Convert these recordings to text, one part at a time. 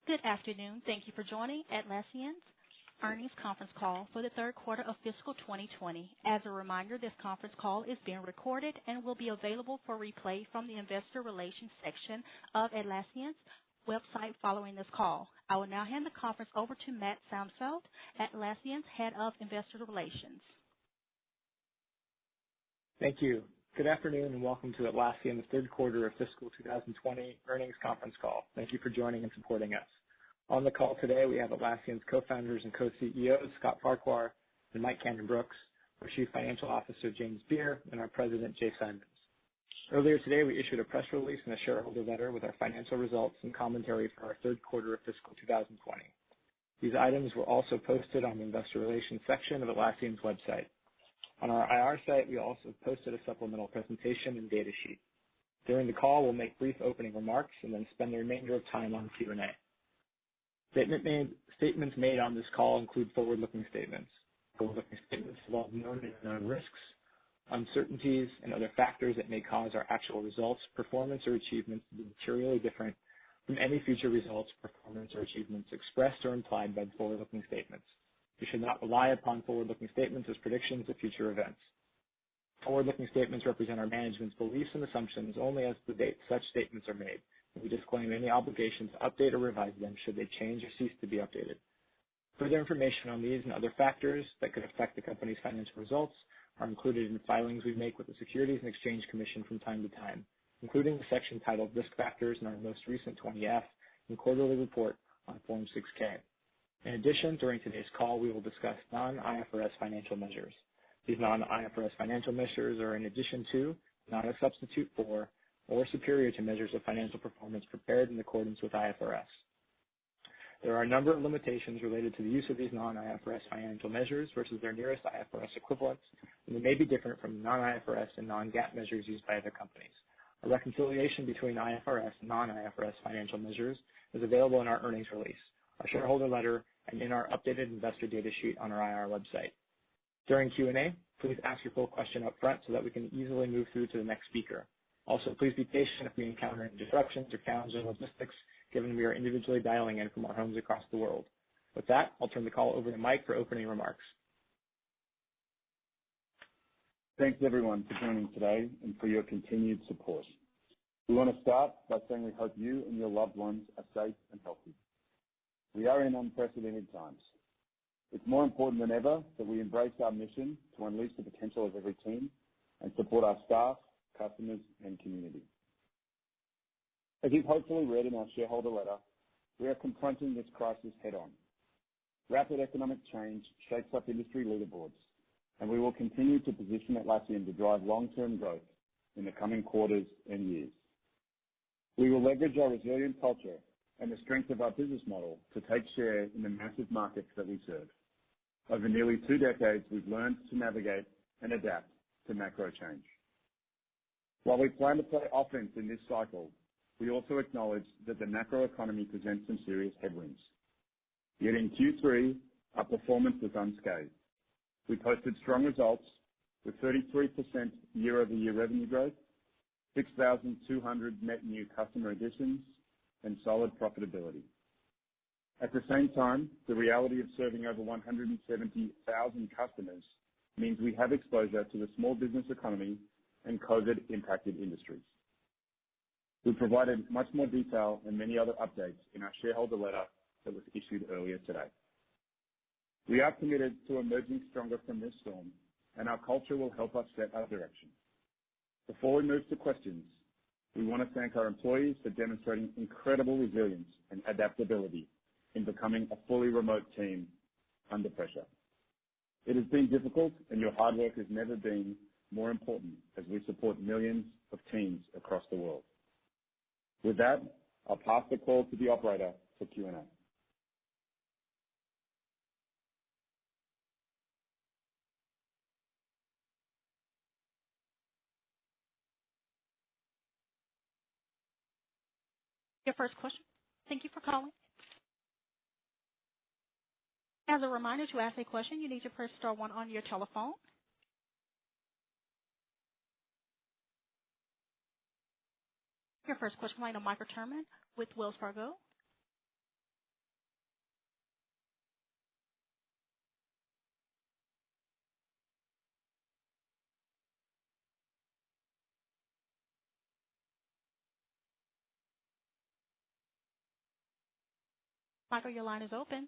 Good afternoon. Thank you for joining Atlassian's earnings conference call for the third quarter of fiscal 2020. As a reminder, this conference call is being recorded and will be available for replay from the investor relations section of Atlassian's website following this call. I will now hand the conference over to Matt Soundfeld, Atlassian's Head of Investor Relations. Thank you. Good afternoon and welcome to Atlassian's third quarter of fiscal 2020 earnings conference call. Thank you for joining and supporting us. On the call today, we have Atlassian's co-founders and co-CEOs, Scott Farquhar and Mike Cannon-Brookes, our Chief Financial Officer, James Beer, and our President, Jay Simons. Earlier today, we issued a press release and a shareholder letter with our financial results and commentary for our third quarter of fiscal 2020. These items were also posted on the investor relations section of Atlassian's website. On our IR site, we also posted a supplemental presentation and data sheet. During the call, we'll make brief opening remarks and then spend the remainder of time on Q&A. Statements made on this call include forward-looking statements. Forward-looking statements involve known and unknown risks, uncertainties, and other factors that may cause our actual results, performance, or achievements to be materially different from any future results, performance, or achievements expressed or implied by the forward-looking statements. You should not rely upon forward-looking statements as predictions of future events. Forward-looking statements represent our management's beliefs and assumptions only as of the date such statements are made, and we disclaim any obligation to update or revise them should they change or cease to be updated. Further information on these and other factors that could affect the company's financial results are included in filings we make with the Securities and Exchange Commission from time to time, including the section titled Risk Factors in our most recent 20-F and quarterly report on Form 6-K. In addition, during today's call, we will discuss non-IFRS financial measures. These non-IFRS financial measures are in addition to, not a substitute for, or superior to measures of financial performance prepared in accordance with IFRS. There are a number of limitations related to the use of these non-IFRS financial measures versus their nearest IFRS equivalents, and they may be different from non-IFRS and non-GAAP measures used by other companies. A reconciliation between IFRS and non-IFRS financial measures is available in our earnings release, our shareholder letter, and in our updated investor data sheet on our IR website. During Q&A, please ask your full question up front so that we can easily move through to the next speaker. Also, please be patient if we encounter any disruptions or challenges in logistics, given we are individually dialing in from our homes across the world. With that, I'll turn the call over to Mike for opening remarks. Thanks everyone for joining today and for your continued support. We want to start by saying we hope you and your loved ones are safe and healthy. We are in unprecedented times. It's more important than ever that we embrace our mission to unleash the potential of every team and support our staff, customers, and community. As you've hopefully read in our shareholder letter, we are confronting this crisis head-on. Rapid economic change shakes up industry leaderboards, and we will continue to position Atlassian to drive long-term growth in the coming quarters and years. We will leverage our resilient culture and the strength of our business model to take share in the massive markets that we serve. Over nearly 2 decades, we've learned to navigate and adapt to macro change. While we plan to play offense in this cycle, we also acknowledge that the macro economy presents some serious headwinds. Yet in Q3, our performance was unscathed. We posted strong results with 33% year-over-year revenue growth, 6,200 net new customer additions, and solid profitability. At the same time, the reality of serving over 170,000 customers means we have exposure to the small business economy and COVID-impacted industries. We provided much more detail and many other updates in our shareholder letter that was issued earlier today. We are committed to emerging stronger from this storm, and our culture will help us set our direction. Before we move to questions, we want to thank our employees for demonstrating incredible resilience and adaptability in becoming a fully remote team under pressure. It has been difficult, and your hard work has never been more important as we support millions of teams across the world. With that, I'll pass the call to the operator for Q&A. Your first question. Thank you for calling. As a reminder, to ask a question, you need to press star one on your telephone. Your first question line of Michael Turman with Wells Fargo. Michael, your line is open.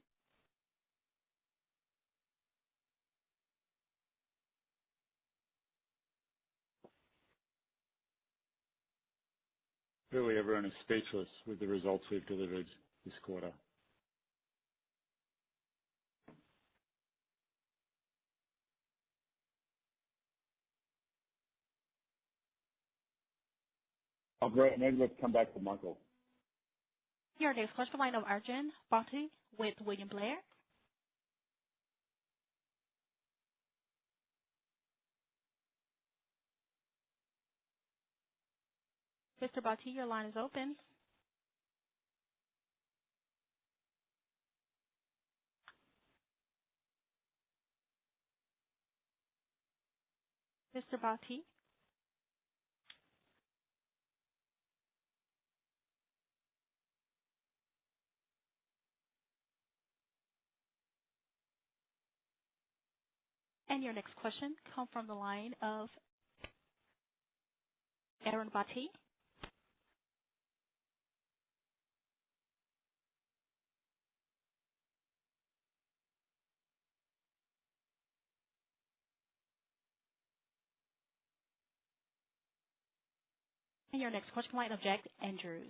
Clearly, everyone is speechless with the results we've delivered this quarter. Oh, great. Maybe let's come back to Michael. Your next question, line of Arjun Bhatti with William Blair. Mr. Bhatti, your line is open. Mr. Bhatti? And your next question comes from the line of Aaron Bhatti. And your next question, line of Jack Andrews.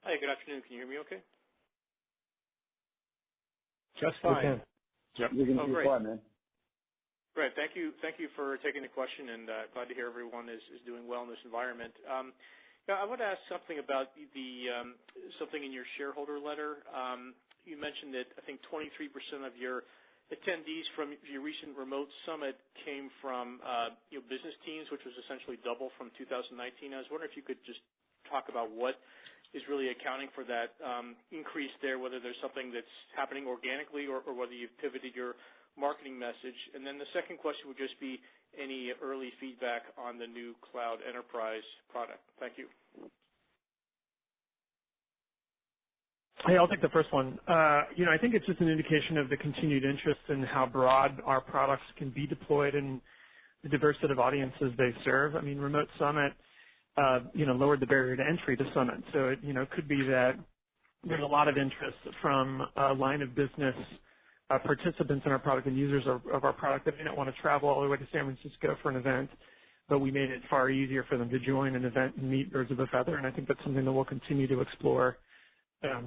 Hi, good afternoon. Can you hear me okay? Just fine. Yep. You can great. fine, man. Great. Thank you for taking the question, and glad to hear everyone is doing well in this environment. I want to ask something about something in your shareholder letter. You mentioned that I think 23% of your attendees from your recent remote summit came from business teams, which was essentially double from 2019. I was wondering if you could just talk about what is really accounting for that increase there, whether there's something that's happening organically or whether you've pivoted your marketing message. And then the second question would just be any early feedback on the new Cloud Enterprise product. Thank you. Hey, I'll take the first one. I think it's just an indication of the continued interest in how broad our products can be deployed and the diverse set of audiences they serve. I mean, Remote Summit, lowered the barrier to entry to Summit. So it, could be that there's a lot of interest from a line of business participants in our product and users of our product that may not want to travel all the way to San Francisco for an event, but we made it far easier for them to join an event and meet birds of a feather. And I think that's something that we'll continue to explore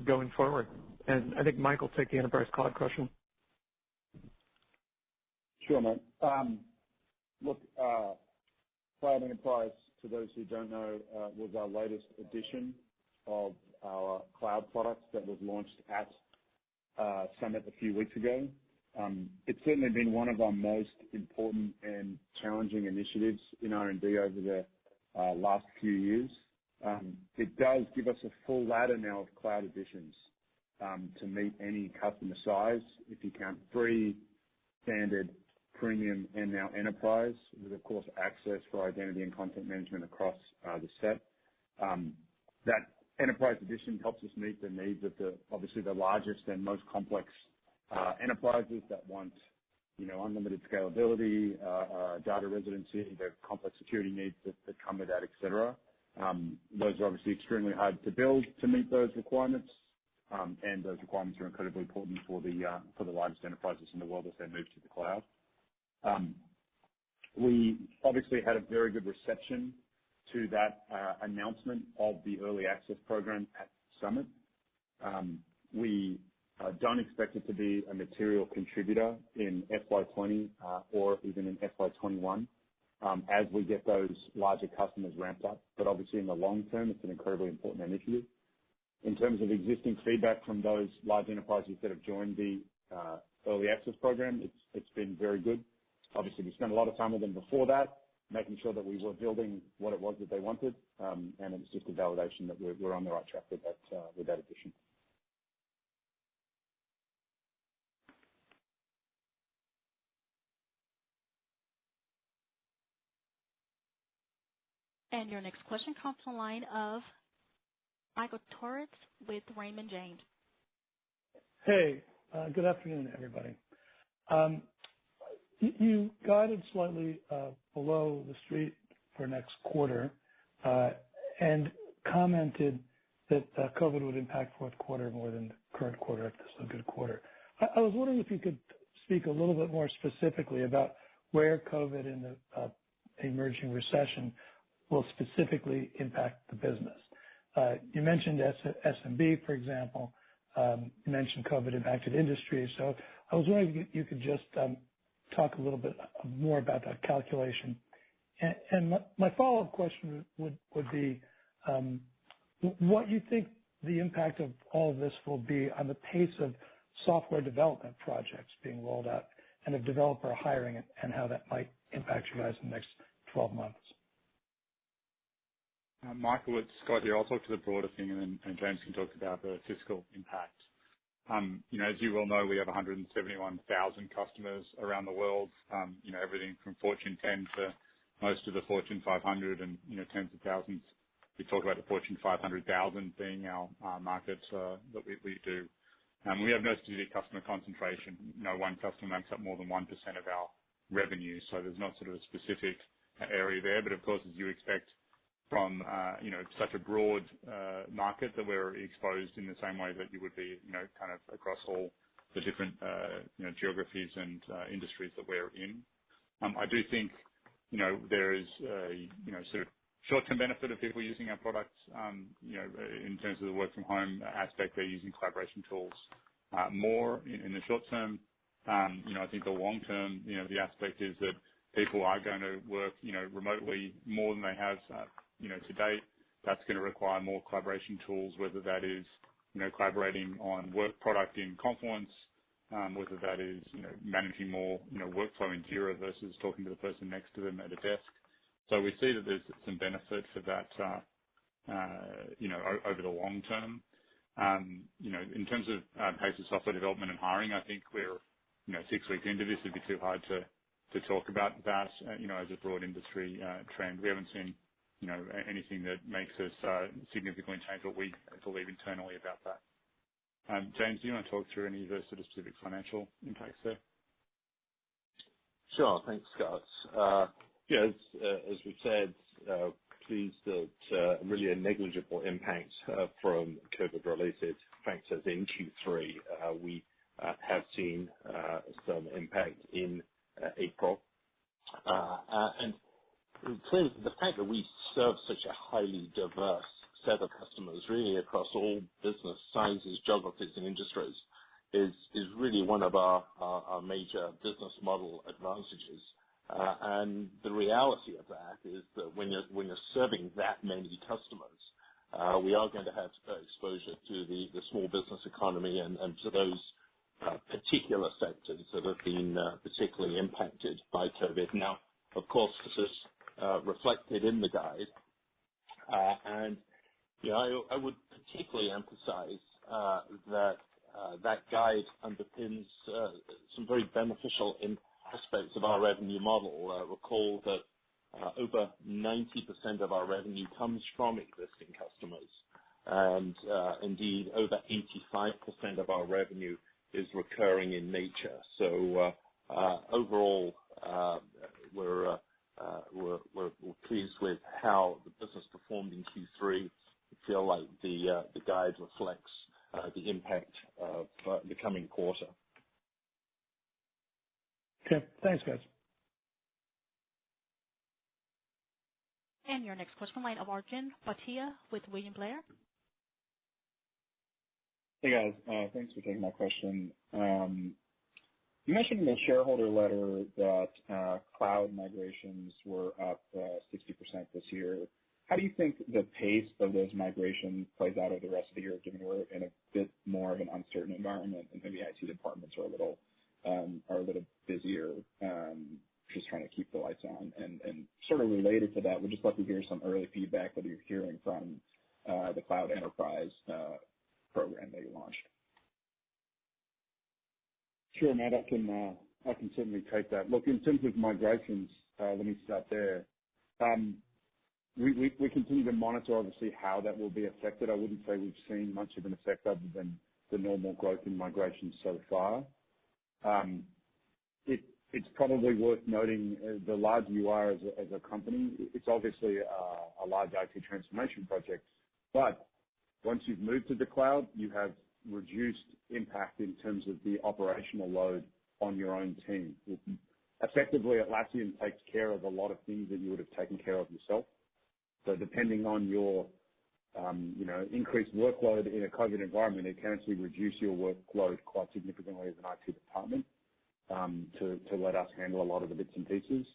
going forward. And I think Mike will take the Enterprise Cloud question. Sure, mate. Look, Cloud Enterprise, for those who don't know, was our latest edition of our cloud products that was launched at Summit a few weeks ago. It's certainly been one of our most important and challenging initiatives in R&D over the last few years. It does give us a full ladder now of cloud editions to meet any customer size. If you count free, standard, premium, and now enterprise, with of course access for identity and content management across the set. That enterprise edition helps us meet the needs of obviously the largest and most complex enterprises that want unlimited scalability, data residency, the complex security needs that come with that, et cetera. Those are obviously extremely hard to build to meet those requirements, and those requirements are incredibly important for the largest enterprises in the world as they move to the cloud. We obviously had a very good reception to that announcement of the early access program at Summit. We don't expect it to be a material contributor in FY20 or even in FY21 as we get those larger customers ramped up. But obviously in the long term, it's an incredibly important initiative. In terms of existing feedback from those large enterprises that have joined the early access program, it's been very good. Obviously, we spent a lot of time with them before that, making sure that we were building what it was that they wanted, and it was just a validation that we're on the right track with that addition. And your next question comes from the line of Michael Turits with Raymond James. Hey, good afternoon, everybody. You guided slightly below the street for next quarter and commented that COVID would impact fourth quarter more than the current quarter, if this is a good quarter. I was wondering if you could speak a little bit more specifically about where COVID and the emerging recession will specifically impact the business. You mentioned SMB, for example. You mentioned COVID impacted industries. So I was wondering if you could just talk a little bit more about that calculation. And my follow-up question would be what you think the impact of all of this will be on the pace of software development projects being rolled out and of developer hiring and how that might impact you guys in the next 12 months. Michael, it's Scott here. I'll talk to the broader thing, and James can talk about the fiscal impact. As you well know, we have 171,000 customers around the world. Everything from Fortune 10 to most of the Fortune 500, and tens of thousands. We talk about the Fortune 500,000 being our markets that we do. We have no specific customer concentration. No one customer makes up more than 1% of our revenue, so there's not sort of a specific area there. But of course, as you expect from such a broad market, that we're exposed in the same way that you would be, kind of across all the different geographies and industries that we're in. I do think there is a sort of short-term benefit of people using our products. In terms of the work from home aspect, they're using collaboration tools more in the short term. I think the long term, the aspect is that people are going to work, remotely more than they have, to date. That's going to require more collaboration tools, whether that is, collaborating on work product in Confluence, whether that is, managing more, workflow in Jira versus talking to the person next to them at a desk. So we see that there's some benefit for that, over the long term. In terms of pace of software development and hiring, I think we're, 6 weeks into this. It'd be too hard to talk about that, as a broad industry trend. We haven't seen, anything that makes us significantly change what we believe internally about that. James, do you want to talk through any of the sort of specific financial impacts there? Sure. Thanks, Scott. As we said, pleased that really a negligible impact from COVID-related factors in Q3. We have seen some impact in April. And clearly, the fact that we serve such a highly diverse set of customers, really across all business sizes, geographies, and industries, is really one of our major business model advantages. And the reality of that is that when you're serving that many customers, we are going to have exposure to the small business economy and to those particular sectors that have been particularly impacted by COVID. Now, of course, this is reflected in the guide, and I would particularly emphasize that guide underpins some very beneficial aspects of our revenue model. Recall that over 90% of our revenue comes from existing customers, and indeed over 85% of our revenue is recurring in nature. So overall, we're pleased with how the business performed in Q3. We feel like the guide reflects the impact of the coming quarter. Okay. Thanks, guys. And your next question, line of Arjun Bhatia with William Blair. Hey, guys. Thanks for taking my question. You mentioned in the shareholder letter that cloud migrations were up 60% this year. How do you think the pace of those migrations plays out over the rest of the year, given we're in a bit more of an uncertain environment and maybe IT departments are a little busier, just trying to keep the lights on? And sort of related to that, we'd just love to hear some early feedback that you're hearing from the Cloud Enterprise program that you launched. Sure, Matt. I can certainly take that. Look, in terms of migrations, let me start there. We continue to monitor, obviously, how that will be affected. I wouldn't say we've seen much of an effect other than the normal growth in migrations so far. It's probably worth noting the larger you are as a company, it's obviously a large IT transformation project, but Once you've moved to the cloud, you have reduced impact in terms of the operational load on your own team. Effectively, Atlassian takes care of a lot of things that you would have taken care of yourself. So depending on your increased workload in a COVID environment, it can actually reduce your workload quite significantly as an IT department to let us handle a lot of the bits and pieces.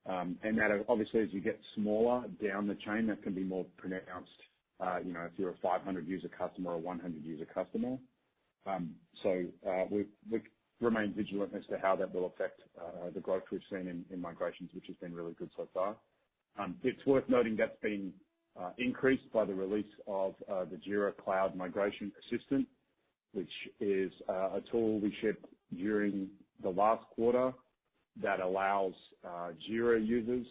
And that obviously, as you get smaller down the chain, that can be more pronounced. If you're a 500 user customer or 100 user customer. We remain vigilant as to how that will affect the growth we've seen in migrations, which has been really good so far. It's worth noting that's been increased by the release of the Jira Cloud Migration Assistant, which is a tool we shipped during the last quarter that allows Jira users,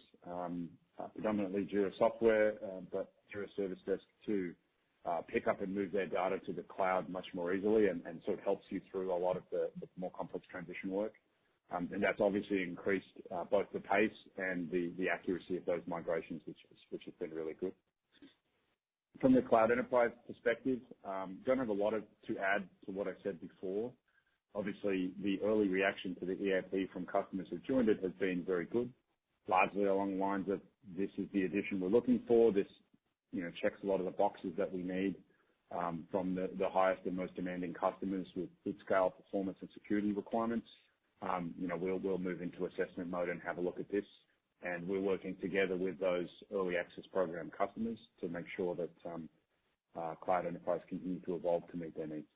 predominantly Jira Software, but Jira Service Desk to pick up and move their data to the cloud much more easily, and so it helps you through a lot of the more complex transition work. And that's obviously increased both the pace and the accuracy of those migrations, which has been really good. From the cloud enterprise perspective, don't have a lot to add to what I said before. Obviously, the early reaction to the EAP from customers who've joined it has been very good, largely along the lines of this is the addition we're looking for. This checks a lot of the boxes that we need from the highest and most demanding customers with good scale, performance, and security requirements. We'll move into assessment mode and have a look at this. And we're working together with those early access program customers to make sure that Cloud Enterprise continue to evolve to meet their needs.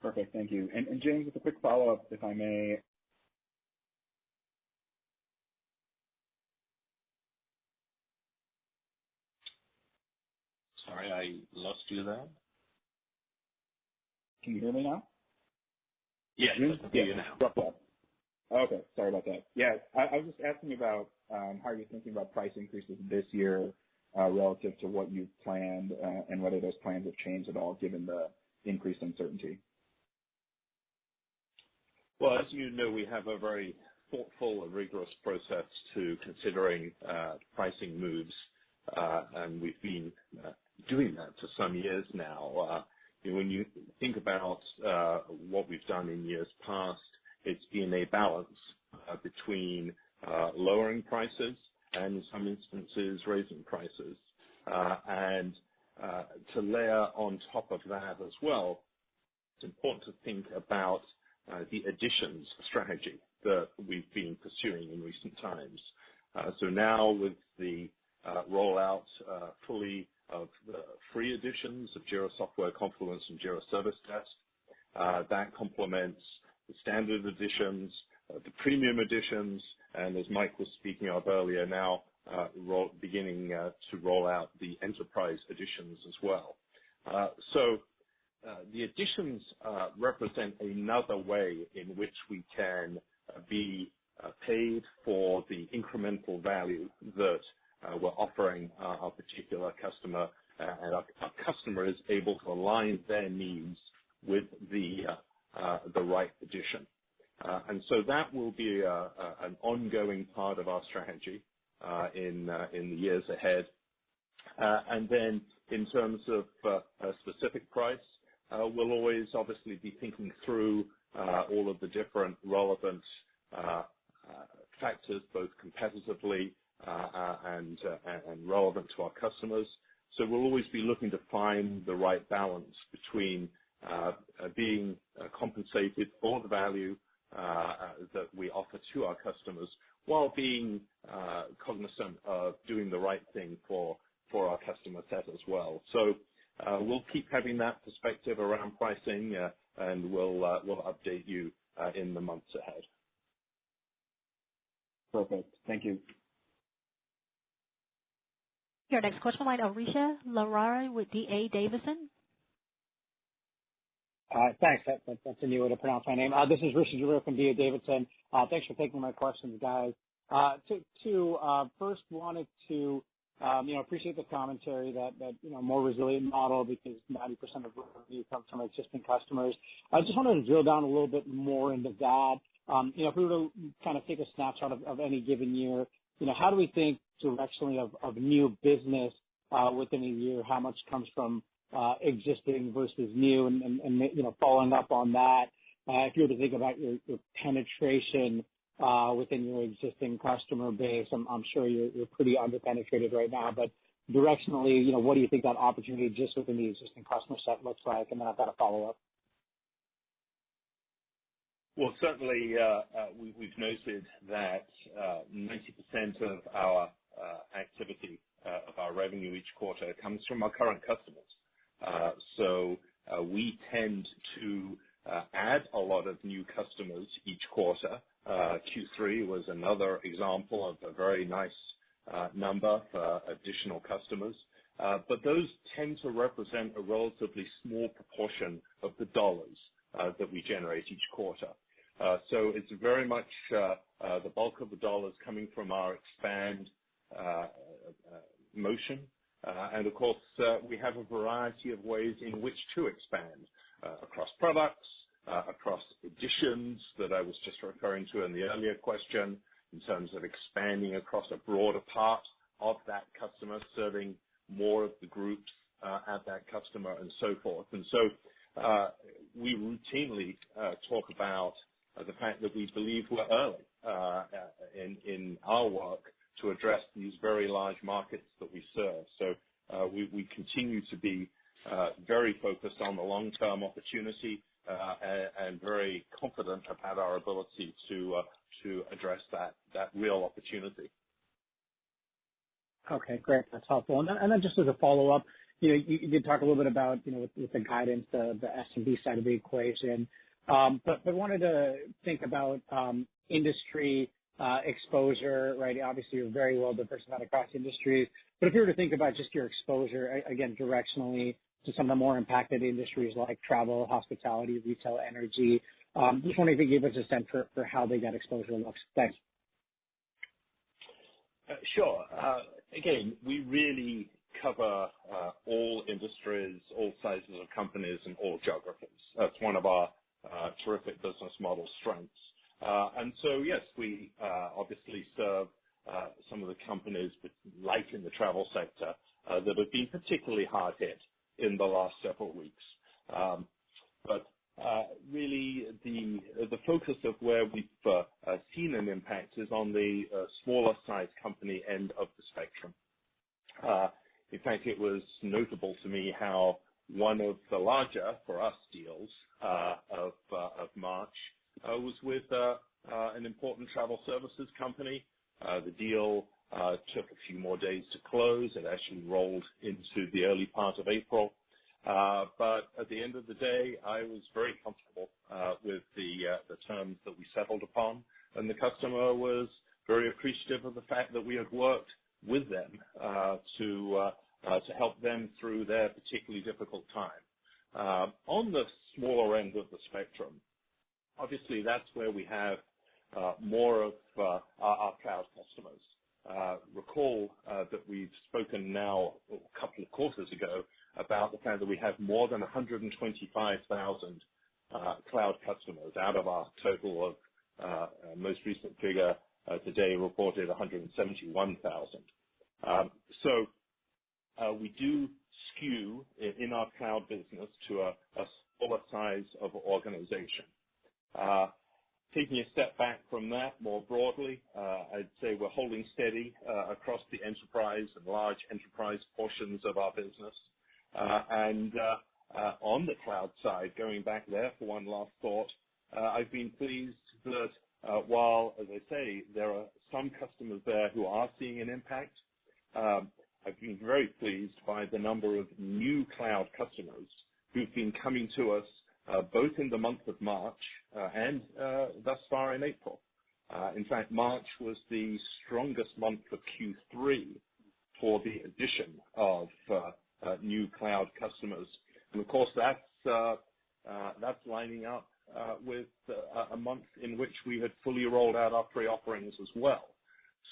Perfect. Thank you. And James, with a quick follow-up, if I may. Sorry, I lost you there. Can you hear me now? Yes, I can hear you now. Drop off. Okay, sorry about that. Yeah, I was just asking about how you're thinking about price increases this year relative to what you've planned and whether those plans have changed at all given the increased uncertainty. Well, as you know, we have a very thoughtful and rigorous process to considering pricing moves, and we've been doing that for some years now. When you think about what we've done in years past, it's been a balance between lowering prices and in some instances raising prices. And to layer on top of that as well, it's important to think about the additions strategy that we've been pursuing in recent times. So now with the rollout fully of the free editions of Jira Software, Confluence, and Jira Service Desk, that complements the standard editions, the premium editions, and as Mike was speaking of earlier, now beginning to roll out the enterprise editions as well. So the editions represent another way in which we can be paid for the incremental value that we're offering our particular customer, and our customer is able to align their needs with the right edition. And so that will be an ongoing part of our strategy in the years ahead. And then in terms of a specific price, we'll always obviously be thinking through all of the different relevant factors, both competitively and relevant to our customers. So we'll always be looking to find the right balance between being compensated for the value that we offer to our customers while being cognizant of doing the right thing for our customer set as well. So we'll keep having that perspective around pricing, and we'll update you in the months ahead. Perfect. Thank you. Your next question line of Risha Larari with D.A. Davidson. Thanks. That's a new way to pronounce my name. This is Risha Larari from D.A. Davidson. Thanks for taking my questions, guys. First wanted to appreciate the commentary that more resilient model because 90% of revenue comes from existing customers. I just wanted to drill down a little bit more into that. If we were to kind of take a snapshot of any given year, how do we think directionally of new business within a year? How much comes from existing versus new? And following up on that, if you were to think about your penetration within your existing customer base, I'm sure you're pretty underpenetrated right now, but directionally, what do you think that opportunity just within the existing customer set looks like? And then I've got a follow-up. Well, certainly, we've noted that 90% of our activity of our revenue each quarter comes from our current customers. So we tend to add a lot of new customers each quarter. Q3 was another example of a very nice number for additional customers. But those tend to represent a relatively small proportion of the dollars that we generate each quarter. So it's very much the bulk of the dollars coming from our expand motion. And of course, we have a variety of ways in which to expand across products, across editions that I was just referring to in the earlier question, in terms of expanding across a broader part of that customer, serving more of the groups at that customer, and so forth. And so we routinely talk about the fact that we believe we're early in our work to address these very large markets that we serve. So we continue to be very focused on the long-term opportunity and very confident about our ability to address that real opportunity. Okay, great. That's helpful. And then just as a follow-up, you did talk a little bit about, with the guidance, the SMB side of the equation. But I wanted to think about industry exposure, right? Obviously, you're very well diversified across industries. But if you were to think about just your exposure, again, directionally to some of the more impacted industries like travel, hospitality, retail, energy, just wondering if you could give us a sense for how big that exposure looks. Thanks. Sure. Again, we really cover all industries, all sizes of companies, and all geographies. That's one of our terrific business model strengths. And so, yes, we obviously serve some of the companies, like in the travel sector, that have been particularly hard hit in the last several weeks. But really, the focus of where we've seen an impact is on the smaller size company end of the spectrum. In fact, it was notable to me how one of the larger, for us, deals of March was with an important travel services company. The deal took a few more days to close. It actually rolled into the early part of April. But at the end of the day, I was very comfortable with the terms that we settled upon, and the customer was very appreciative of the fact that we had worked with them to help them through their particularly difficult time. On the smaller end of the spectrum, obviously that's where we have more of our cloud customers. Recall that we've spoken now a couple of quarters ago about the fact that we have more than 125,000 cloud customers out of our total of most recent figure today reported 171,000. So we do skew in our cloud business to a smaller size of organization. Taking a step back from that more broadly, I'd say we're holding steady across the enterprise and large enterprise portions of our business. And on the cloud side, going back there for one last thought, I've been pleased that while, as I say, there are some customers there who are seeing an impact, I've been very pleased by the number of new cloud customers who've been coming to us both in the month of March and thus far in April. In fact, March was the strongest month for Q3 for the addition of new cloud customers. And of course, that's lining up with a month in which we had fully rolled out our free offerings as well.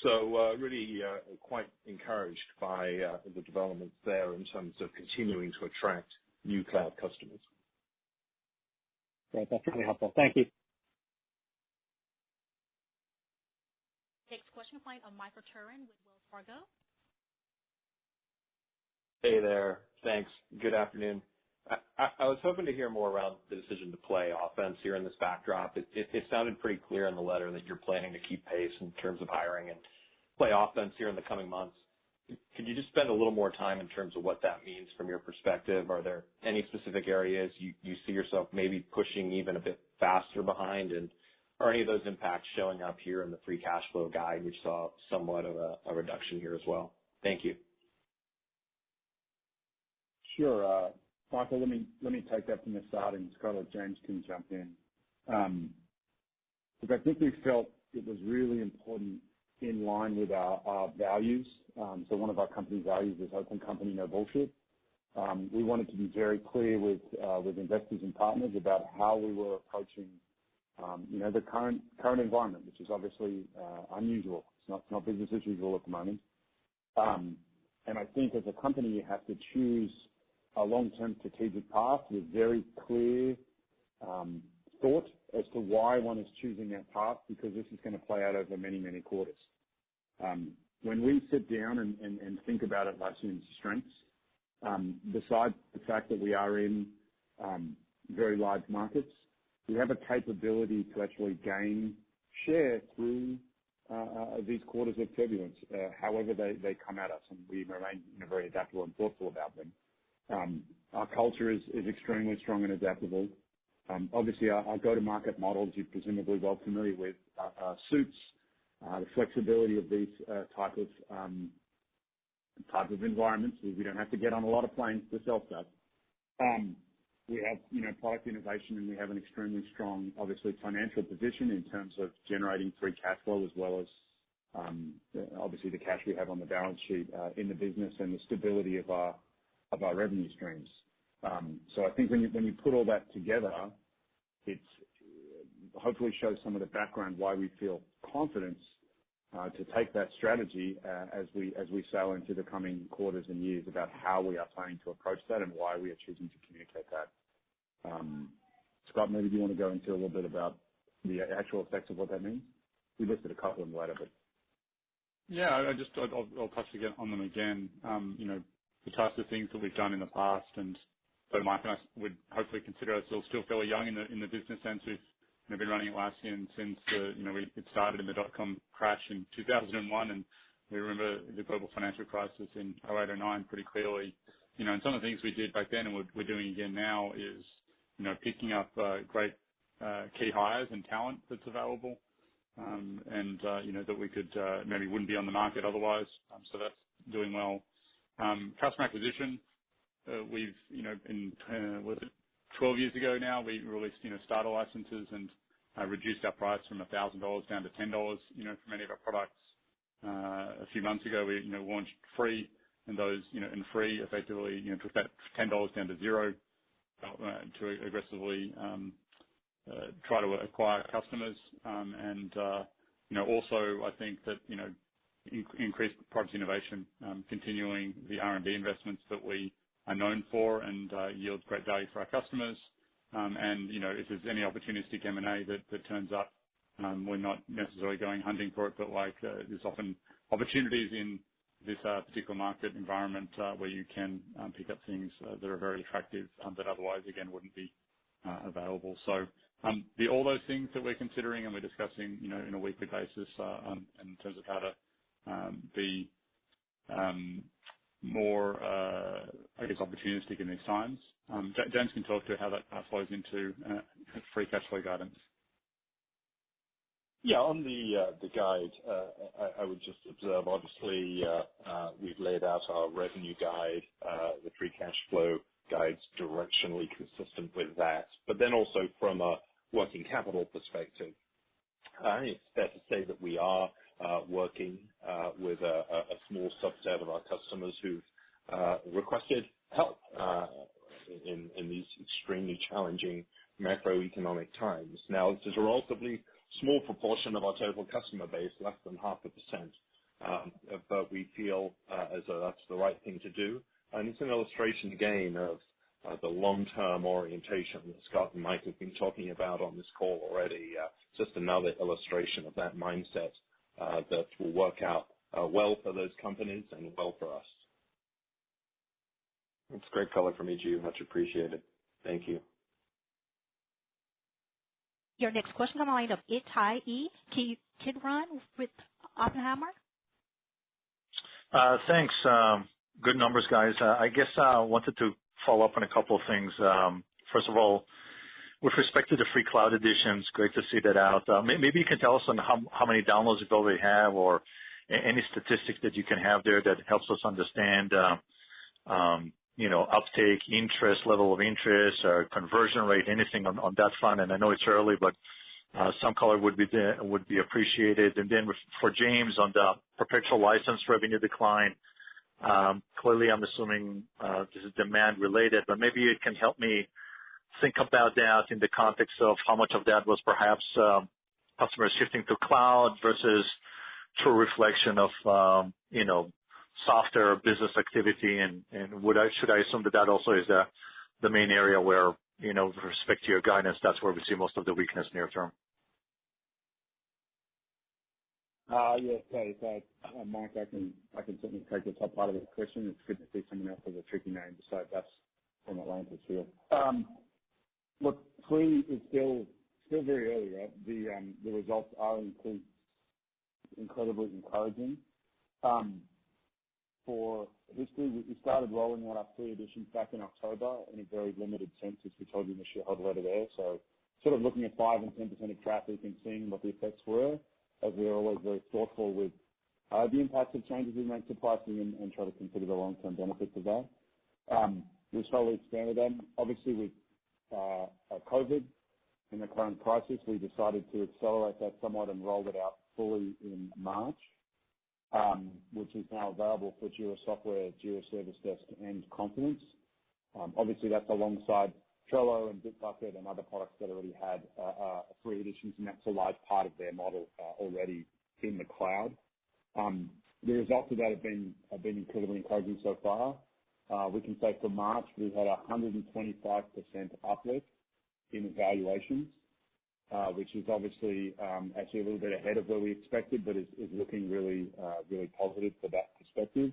So really quite encouraged by the developments there in terms of continuing to attract new cloud customers. Great. That's really helpful. Thank you. Next question, line of Michael Turrin with Wells Fargo. Hey there. Thanks. Good afternoon. I was hoping to hear more around the decision to play offense here in this backdrop. It sounded pretty clear in the letter that you're planning to keep pace in terms of hiring and play offense here in the coming months. Could you just spend a little more time in terms of what that means from your perspective? Are there any specific areas you see yourself maybe pushing even a bit faster behind? And are any of those impacts showing up here in the free cash flow guide, which saw somewhat of a reduction here as well? Thank you. Sure. Michael, let me take that from the start, and Scott or James can jump in. Because I think we felt it was really important in line with our values. So one of our company values is open company, no bullshit. We wanted to be very clear with investors and partners about how we were approaching, the current environment, which is obviously unusual. It's not business as usual at the moment. And I think as a company, you have to choose a long-term strategic path with very clear thought as to why one is choosing that path, because this is going to play out over many, many quarters. When we sit down and think about Atlassian's strengths, besides the fact that we are in very large markets, we have a capability to actually gain share through these quarters of turbulence, however they come at us, and we remain very adaptable and thoughtful about them. Our culture is extremely strong and adaptable. Obviously, our go-to-market models you're presumably well familiar with suits the flexibility of these type of environments. We don't have to get on a lot of planes to sell stuff. We have, product innovation, and we have an extremely strong, obviously, financial position in terms of generating free cash flow, as well as obviously the cash we have on the balance sheet in the business and the stability of our revenue streams. So I think when you put all that together, it's hopefully shows some of the background why we feel confidence to take that strategy as we sail into the coming quarters and years about how we are planning to approach that and why we are choosing to communicate that. Scott, maybe you want to go into a little bit about the actual effects of what that means? We listed a couple in the letter, but yeah, I'll touch again on them again. The types of things that we've done in the past, and so Mike and I would hopefully consider ourselves still fairly young in the business sense. We've been running Atlassian since it started in the dot-com crash in 2001, and we remember the global financial crisis in 2008-09 pretty clearly. And some of the things we did back then and we're doing again now is picking up great key hires and talent that's available, and that we could maybe wouldn't be on the market otherwise. So that's doing well. Customer acquisition, we've, in 12 years ago now, we released, starter licenses and reduced our price from $1,000 down to $10, for many of our products. A few months ago, we, launched free, and those, and free effectively, took that $10 down to zero, to aggressively, try to acquire customers. Also I think that, increased product innovation, continuing the R&D investments that we are known for and yield great value for our customers. If there's any opportunistic M&A that turns up, we're not necessarily going hunting for it, but there's often opportunities in this particular market environment where you can pick up things that are very attractive that otherwise, again, wouldn't be available. So all those things that we're considering and we're discussing, in a weekly basis in terms of how to be more, opportunistic in these times. James can talk to how that flows into free cash flow guidance. Yeah, on the guide, I would just observe, obviously, we've laid out our revenue guide, the free cash flow guide's directionally consistent with that. But then also from a working capital perspective, it's fair to say that we are working with a small subset of our customers who've requested help in these extremely challenging macroeconomic times. Now, this is a relatively small proportion of our total customer base, less than 0.5%, but we feel as though that's the right thing to do. And it's an illustration again of the long-term orientation that Scott and Mike have been talking about on this call already. Just another illustration of that mindset that will work out well for those companies and well for us. It's great color from each of you. Much appreciated. Thank you. Your next question comes on the line of Ittai Kidron with Oppenheimer. Thanks. Good numbers, guys. I guess I wanted to follow up on a couple of things. First of all, with respect to the free cloud editions, great to see that out. Maybe you can tell us on how many downloads you already have, or any statistics that you can have there that helps us understand, uptake, interest, level of interest, or conversion rate, anything on that front. And I know it's early, but some color would be appreciated. And then for James on the perpetual license revenue decline, clearly I'm assuming this is demand related, but maybe it can help me think about that in the context of how much of that was perhaps customers shifting to cloud versus true reflection of softer business activity, and should I assume that also is the main area where, with respect to your guidance, that's where we see most of the weakness near term? Yes, so Mike, I can certainly take the top part of the question. It's good to see someone else with a tricky name, so that's from Atlantis here. Look, free is still very early, right? The results are incredibly encouraging. For history, we started rolling out our free editions back in October in a very limited sense, as we told you in the shareholder letter there. So sort of looking at 5 and 10% of traffic and seeing what the effects were, as we are always very thoughtful with the impacts of changes we make to pricing and try to consider the long-term benefits of that. We slowly expanded them. Obviously, with COVID and the current crisis, we decided to accelerate that somewhat and rolled it out fully in March, which is now available for Jira Software, Jira Service Desk, and Confluence. Obviously, that's alongside Trello and Bitbucket and other products that already had free editions, and that's a large part of their model already in the cloud. The results of that have been incredibly encouraging so far. We can say for March, we had 125% uplift in evaluations, which is obviously actually a little bit ahead of where we expected, but is looking really positive for that perspective.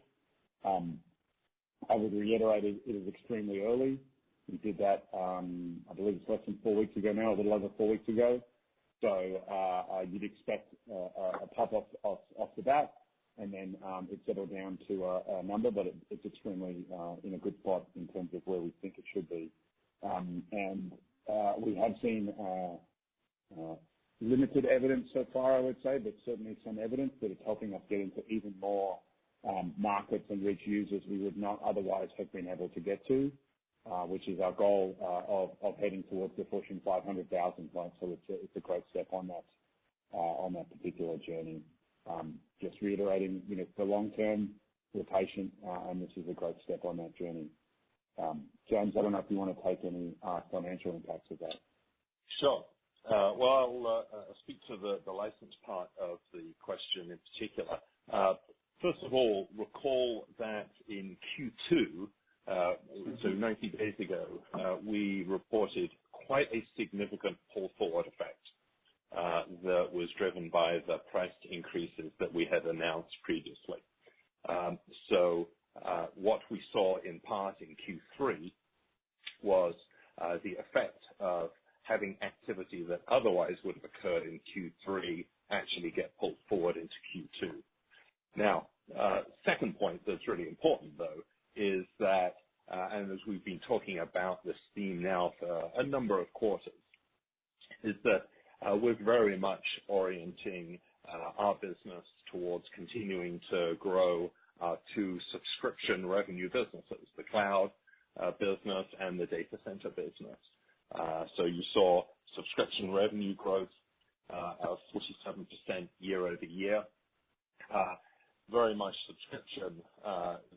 I would reiterate it is extremely early. We did that, I believe it's less than 4 weeks ago now, a little over 4 weeks ago. So you'd expect a pop off the bat, and then it settled down to a number, but it's extremely in a good spot in terms of where we think it should be. And we have seen limited evidence so far, I would say, but certainly some evidence that it's helping us get into even more markets and reach users we would not otherwise have been able to get to, which is our goal of heading towards the Fortune 500,000, right? So it's a great step on that particular journey. Just reiterating, for long term, we're patient, and this is a great step on that journey. James, I don't know if you want to take any financial impacts of that. Sure. Well, I'll speak to the license part of the question in particular. First of all, recall that in Q2, so 90 days ago, we reported quite a significant pull-forward effect that was driven by the price increases that we had announced previously. So what we saw in part in Q3 was the effect of having activity that otherwise would have occurred in Q3 actually get pulled forward into Q2. Now, second point that's really important, though, is that, and as we've been talking about this theme now for a number of quarters, is that we're very much orienting our business towards continuing to grow two subscription revenue businesses, the cloud business and the data center business. So you saw subscription revenue growth of 47% year over year. Very much subscription,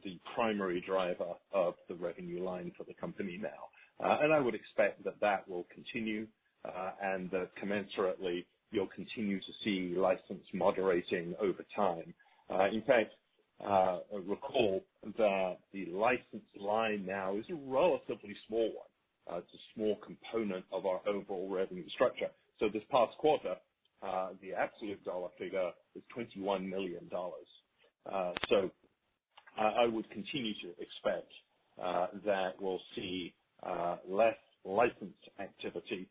the primary driver of the revenue line for the company now. And I would expect that will continue, and that commensurately you'll continue to see license moderating over time. In fact, recall that the license line now is a relatively small one. It's a small component of our overall revenue structure. So this past quarter, the absolute dollar figure is $21 million. So I would continue to expect that will see less license activity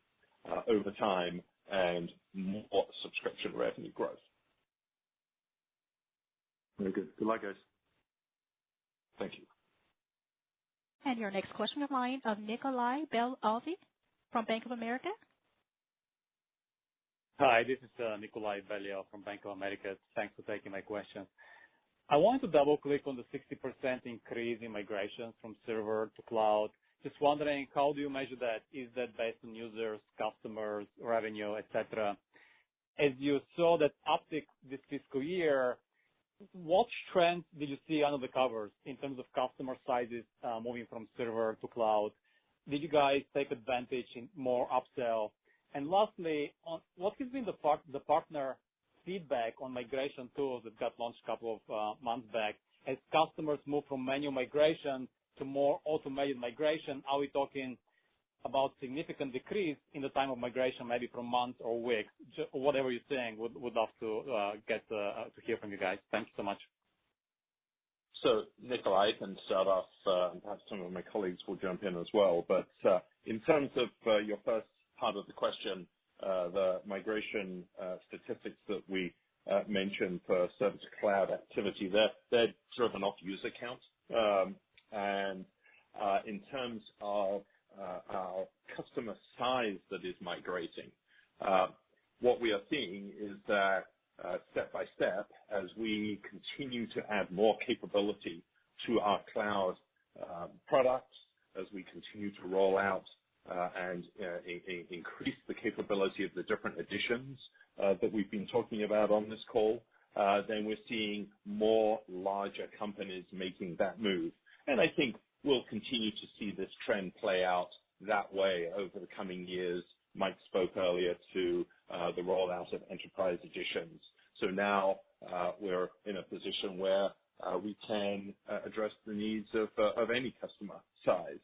over time and more subscription revenue growth. Very good. Good luck, guys. Thank you. And your next question of line of Nikolai Belov from Bank of America. Hi, this is Nikolai Belov from Bank of America. Thanks for taking my question. I wanted to double-click on the 60% increase in migrations from server to cloud. Just wondering, how do you measure that? Is that based on users, customers, revenue, et cetera? As you saw that uptick this fiscal year, what trends did you see under the covers in terms of customer sizes moving from server to cloud? Did you guys take advantage in more upsell? And lastly, what has been the partner feedback on migration tools that got launched a couple of months back? As customers move from manual migration to more automated migration, are we talking about significant decrease in the time of migration, maybe from months or weeks? Whatever you're saying, would love to get to hear from you guys. Thank you so much. So, Nikolai, I can start off, and perhaps some of my colleagues will jump in as well. But in terms of your first part of the question, the migration statistics that we mentioned for service to cloud activity, they're driven off user count. And in terms of our customer size that is migrating, what we are seeing is that step by step, as we continue to add more capability to our cloud products, as we continue to roll out and increase the capability of the different additions that we've been talking about on this call, then we're seeing more larger companies making that move. And I think we'll continue to see this trend play out that way over the coming years. Mike spoke earlier to the rollout of enterprise editions. So now we're in a position where we can address the needs of any customer size.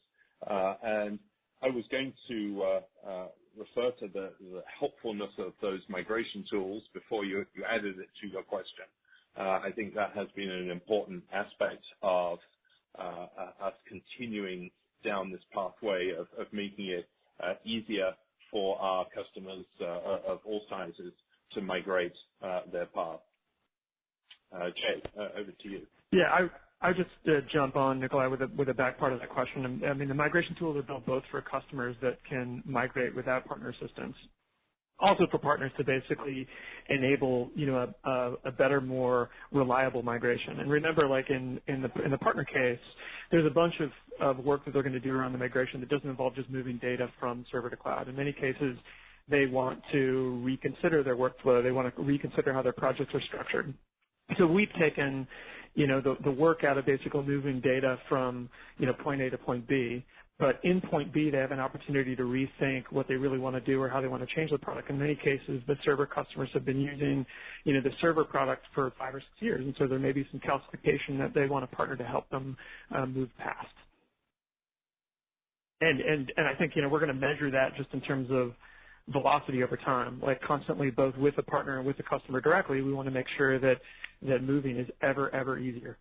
And I was going to refer to the helpfulness of those migration tools before you added it to your question. I think that has been an important aspect of us continuing down this pathway of making it easier for our customers of all sizes to migrate their path. Jay, over to you. Yeah, I just jump on, Nikolai, with the back part of that question. I mean, the migration tools are built both for customers that can migrate without partner assistance, also for partners to basically enable, a better, more reliable migration. And remember, like in the partner case, there's a bunch of work that they're going to do around the migration that doesn't involve just moving data from server to cloud. In many cases, they want to reconsider their workflow. They want to reconsider how their projects are structured. So we've taken, the work out of basically moving data from, point A to point B. But in point B, they have an opportunity to rethink what they really want to do or how they want to change the product. In many cases, the server customers have been using, the server product for 5 or 6 years. And so there may be some calcification that they want a partner to help them move past. And I think, we're going to measure that just in terms of velocity over time, like constantly both with the partner and with the customer directly. We want to make sure that moving is ever easier.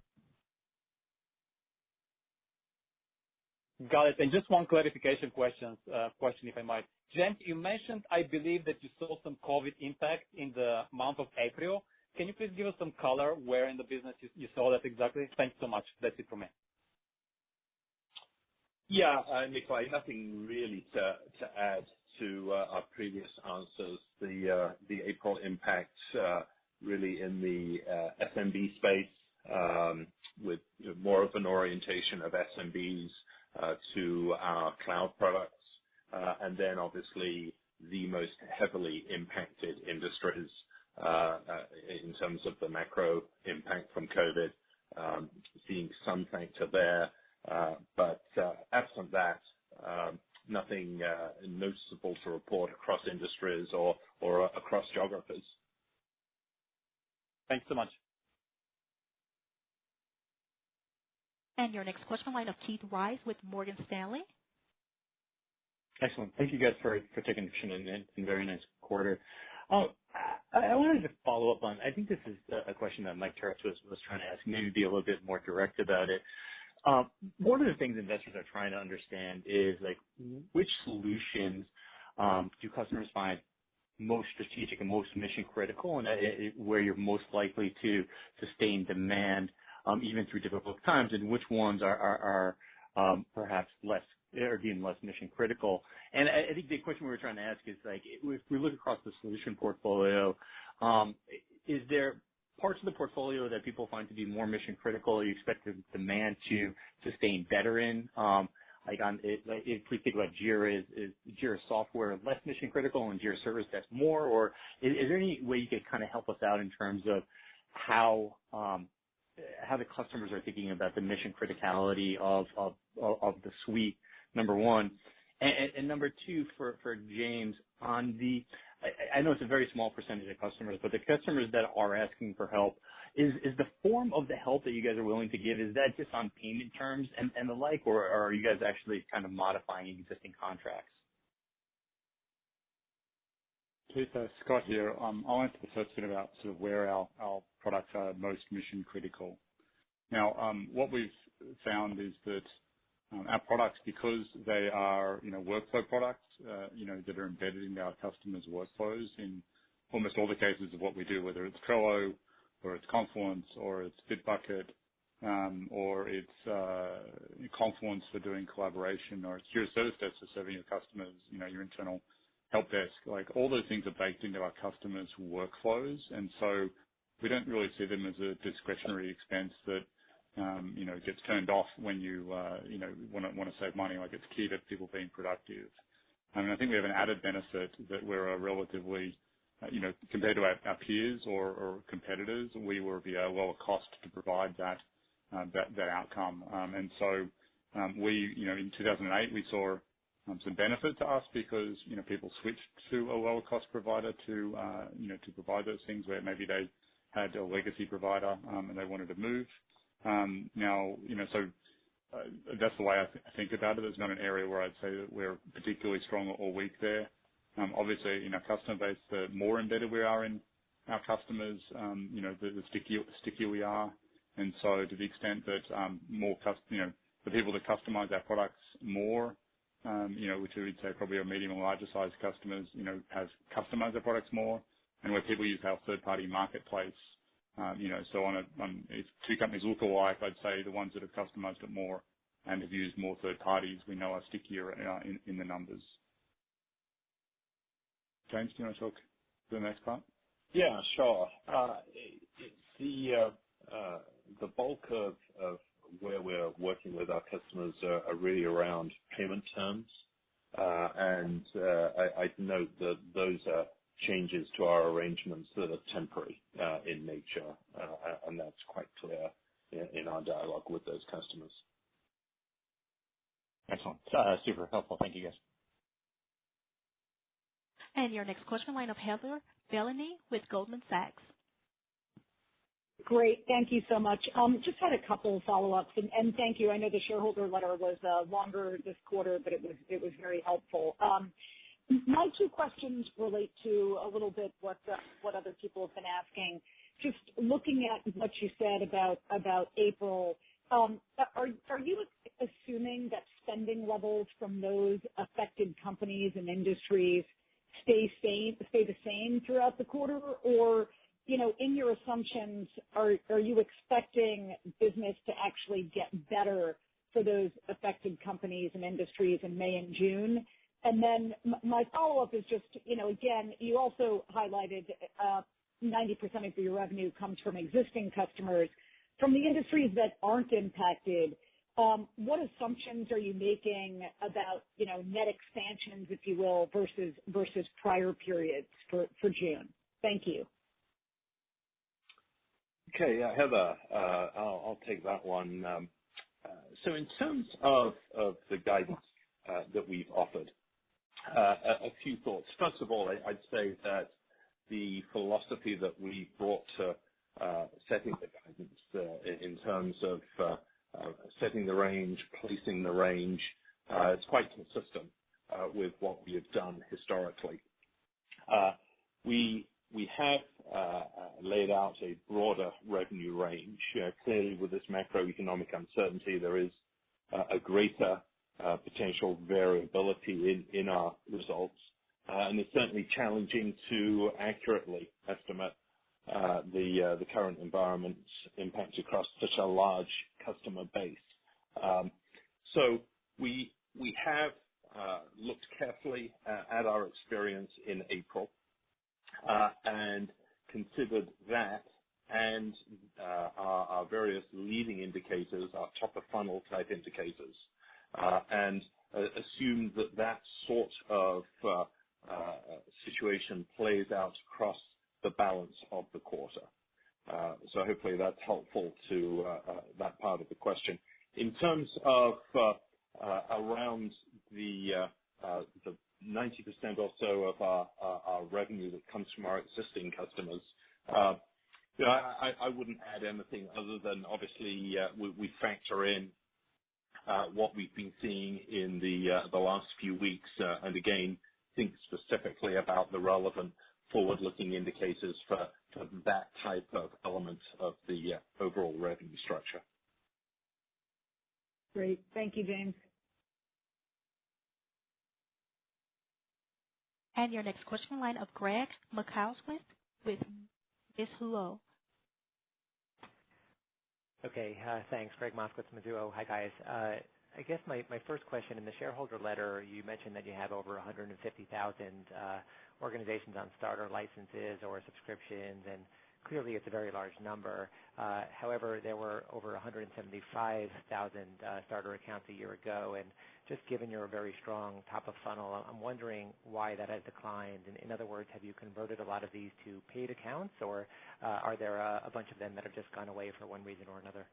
Got it. And just one clarification question, if I might. James, you mentioned, I believe, that you saw some COVID impact in the month of April. Can you please give us some color where in the business you saw that exactly? Thanks so much. That's it from me. Yeah, Nikolai, nothing really to add to our previous answers. The April impact really in the SMB space with more of an orientation of SMBs to our cloud products, and then obviously the most heavily impacted industries in terms of the macro impact from COVID, seeing some factor there, but absent that, nothing noticeable to report across industries or across geographies. Thanks so much. And your next question, line of Keith Weiss with Morgan Stanley. Excellent. Thank you guys for taking the question in very nice quarter. I wanted to follow up on, I think this is a question that Mike Turits was trying to ask, maybe be a little bit more direct about it. One of the things investors are trying to understand is like which solutions do customers find most strategic and most mission critical, and where you're most likely to sustain demand even through difficult times, and which ones are perhaps less or deemed less mission critical. And I think the question we were trying to ask is like, if we look across the solution portfolio, is there parts of the portfolio that people find to be more mission critical, or you expect the demand to sustain better in? If we think about Jira, is Jira software less mission critical and Jira Service Desk more, or is there any way you could kind of help us out in terms of how the customers are thinking about the mission criticality of the suite, number one, and number two for James on the. I know it's a very small percentage of customers, but the customers that are asking for help, is the form of the help that you guys are willing to give, is that just on payment terms and the like, or are you guys actually kind of modifying existing contracts? Keith, Scott here. I'll answer the first bit about sort of where our products are most mission critical. Now, what we've found is that our products, because they are, workflow products, that are embedded into our customers' workflows in almost all the cases of what we do, whether it's Trello or it's Confluence or it's Bitbucket, or it's Confluence for doing collaboration, or it's Jira Service Desk for serving your customers, your internal help desk. Like all those things are baked into our customers' workflows, and so we don't really see them as a discretionary expense that gets turned off when you want to save money. Like it's key to people being productive. I think we have an added benefit that we're a relatively, compared to our peers or competitors, we will be a lower cost to provide that outcome. And so we, in 2008, we saw some benefit to us because people switched to a lower cost provider to provide those things where maybe they had a legacy provider and they wanted to move. Now, so that's the way I think about it. There's not an area where I'd say that we're particularly strong or weak there. Obviously, in our customer base, the more embedded we are in our customers, the stickier we are. And so to the extent that the people that customize our products more, which we would say probably are medium and larger sized customers, have customized their products more, and where people use our third-party marketplace. So if two companies look alike, I'd say the ones that have customized it more and have used more third parties, we know are stickier in the numbers. James, do you want to talk to the next part? Yeah, sure. The bulk of where we're working with our customers are really around payment terms, and I'd note that those are changes to our arrangements that are temporary in nature, and that's quite clear in our dialogue with those customers. Excellent. Super helpful. Thank you, guys. And your next question, line of Heather Bellini with Goldman Sachs. Great. Thank you so much. Just had a couple of follow-ups, and thank you. I know the shareholder letter was longer this quarter, but it was very helpful. My two questions relate to a little bit what other people have been asking. Just looking at what you said about April, are you assuming that spending levels from those affected companies and industries stay the same throughout the quarter, or in your assumptions, are you expecting business to actually get better for those affected companies and industries in May and June? And then my follow-up is just, again, you also highlighted 90% of your revenue comes from existing customers. From the industries that aren't impacted, what assumptions are you making about, net expansions, if you will, versus prior periods for June? Thank you. Okay, yeah, Heather, I'll take that one. So in terms of the guidance that we've offered, a few thoughts. First of all, I'd say that the philosophy that we brought to setting the guidance in terms of setting the range, placing the range, it's quite consistent with what we have done historically. We we have laid out a broader revenue range. Clearly, with this macroeconomic uncertainty, there is a greater potential variability in our results, and it's certainly challenging to accurately estimate the current environment's impact across such a large customer base. So we have looked carefully at our experience in April and considered that and our various leading indicators, our top of funnel type indicators, and assumed that sort of situation plays out across the balance of the quarter. So hopefully that's helpful to that part of the question. In terms of around the 90% or so of our revenue that comes from our existing customers, I wouldn't add anything other than obviously we factor in what we've been seeing in the last few weeks, and again think specifically about the relevant forward-looking indicators for that type of element of the overall revenue structure. Great. Thank you, James. And your next question, line of Greg Mikowski with Mizuho. Okay, thanks. Greg Moskowitz, Mizuho. Hi, guys. I guess my first question, in the shareholder letter, you mentioned that you have over 150,000 organizations on starter licenses or subscriptions, and clearly it's a very large number. However, there were over 175,000 starter accounts a year ago, and just given your very strong top of funnel, I'm wondering why that has declined. In other words, have you converted a lot of these to paid accounts, or are there a bunch of them that have just gone away for one reason or another?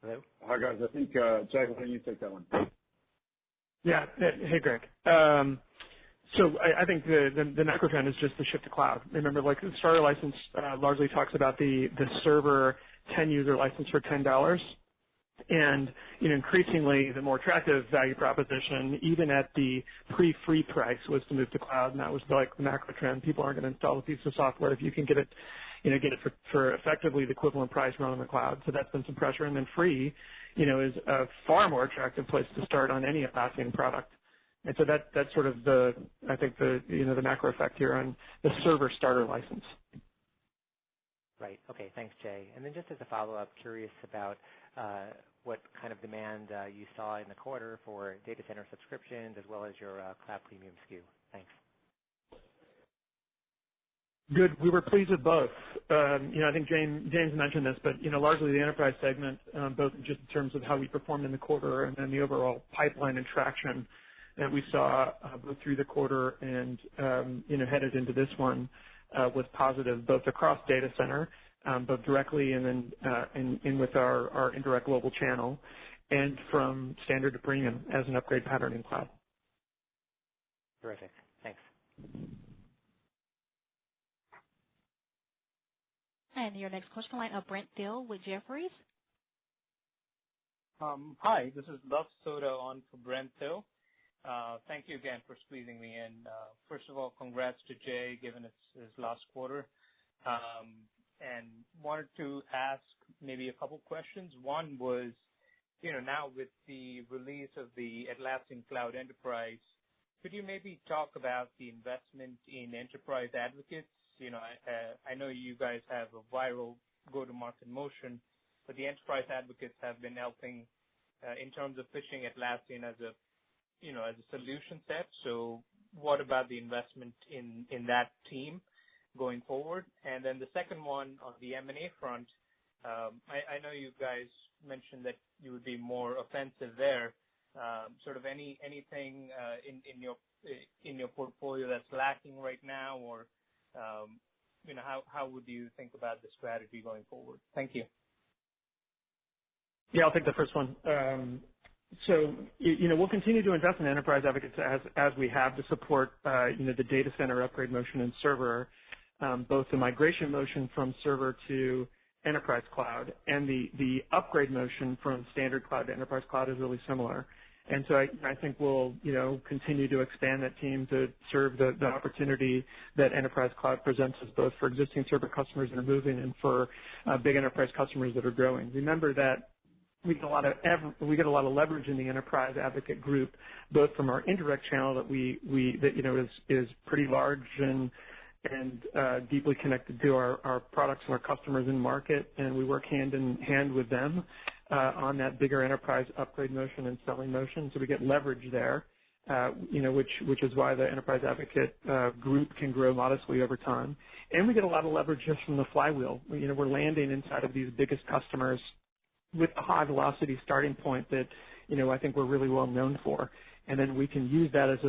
Hello? Hi, guys. I think, Jay, why don't you take that one? Yeah. Hey, Greg. So I think the macro trend is just the shift to cloud. Remember, like the starter license largely talks about the server 10-user license for $10. And, increasingly, the more attractive value proposition, even at the pre-free price, was to move to cloud, and that was like the macro trend. People aren't going to install a piece of software if you can get it for effectively the equivalent price run on the cloud. So that's been some pressure. And then free, is a far more attractive place to start on any Atlassian product. And so that's sort of the macro effect here on the server starter license. Right. Okay. Thanks, Jay. And then just as a follow-up, curious about what kind of demand you saw in the quarter for data center subscriptions as well as your cloud premium SKU. Thanks. Good. We were pleased with both. I think James mentioned this, but largely the enterprise segment, both just in terms of how we performed in the quarter and then the overall pipeline and traction that we saw both through the quarter and headed into this one was positive, both across data center, both directly and then in with our indirect global channel, and from standard to premium as an upgrade pattern in cloud. Terrific. Thanks. And your next question, line of Brent Thill with Jefferies. Hi, this is Luv Soda on for Brent Thill. Thank you again for squeezing me in. First of all, congrats to Jay, given it's his last quarter. And wanted to ask maybe a couple questions. One was, now with the release of the Atlassian Cloud Enterprise, could you maybe talk about the investment in enterprise advocates? I know you guys have a viral go-to-market motion, but the enterprise advocates have been helping in terms of pitching Atlassian as a solution set. So what about the investment in that team going forward? And then the second one on the M&A front, I know you guys mentioned that you would be more offensive there. Sort of anything in your portfolio that's lacking right now, or how would you think about the strategy going forward? Thank you. Yeah, I'll take the first one. So, we'll continue to invest in enterprise advocates as we have to support, the data center upgrade motion and server, both the migration motion from server to enterprise cloud, and the upgrade motion from standard cloud to enterprise cloud is really similar. And so I think we'll, continue to expand that team to serve the opportunity that enterprise cloud presents us, both for existing server customers that are moving and for big enterprise customers that are growing. Remember that we get a lot of leverage in the enterprise advocate group, both from our indirect channel that is pretty large and deeply connected to our products and our customers in market, and we work hand in hand with them on that bigger enterprise upgrade motion and selling motion. So we get leverage there, which is why the enterprise advocate group can grow modestly over time. And we get a lot of leverage just from the flywheel. We're landing inside of these biggest customers with a high velocity starting point that, I think we're really well known for. And then we can use that as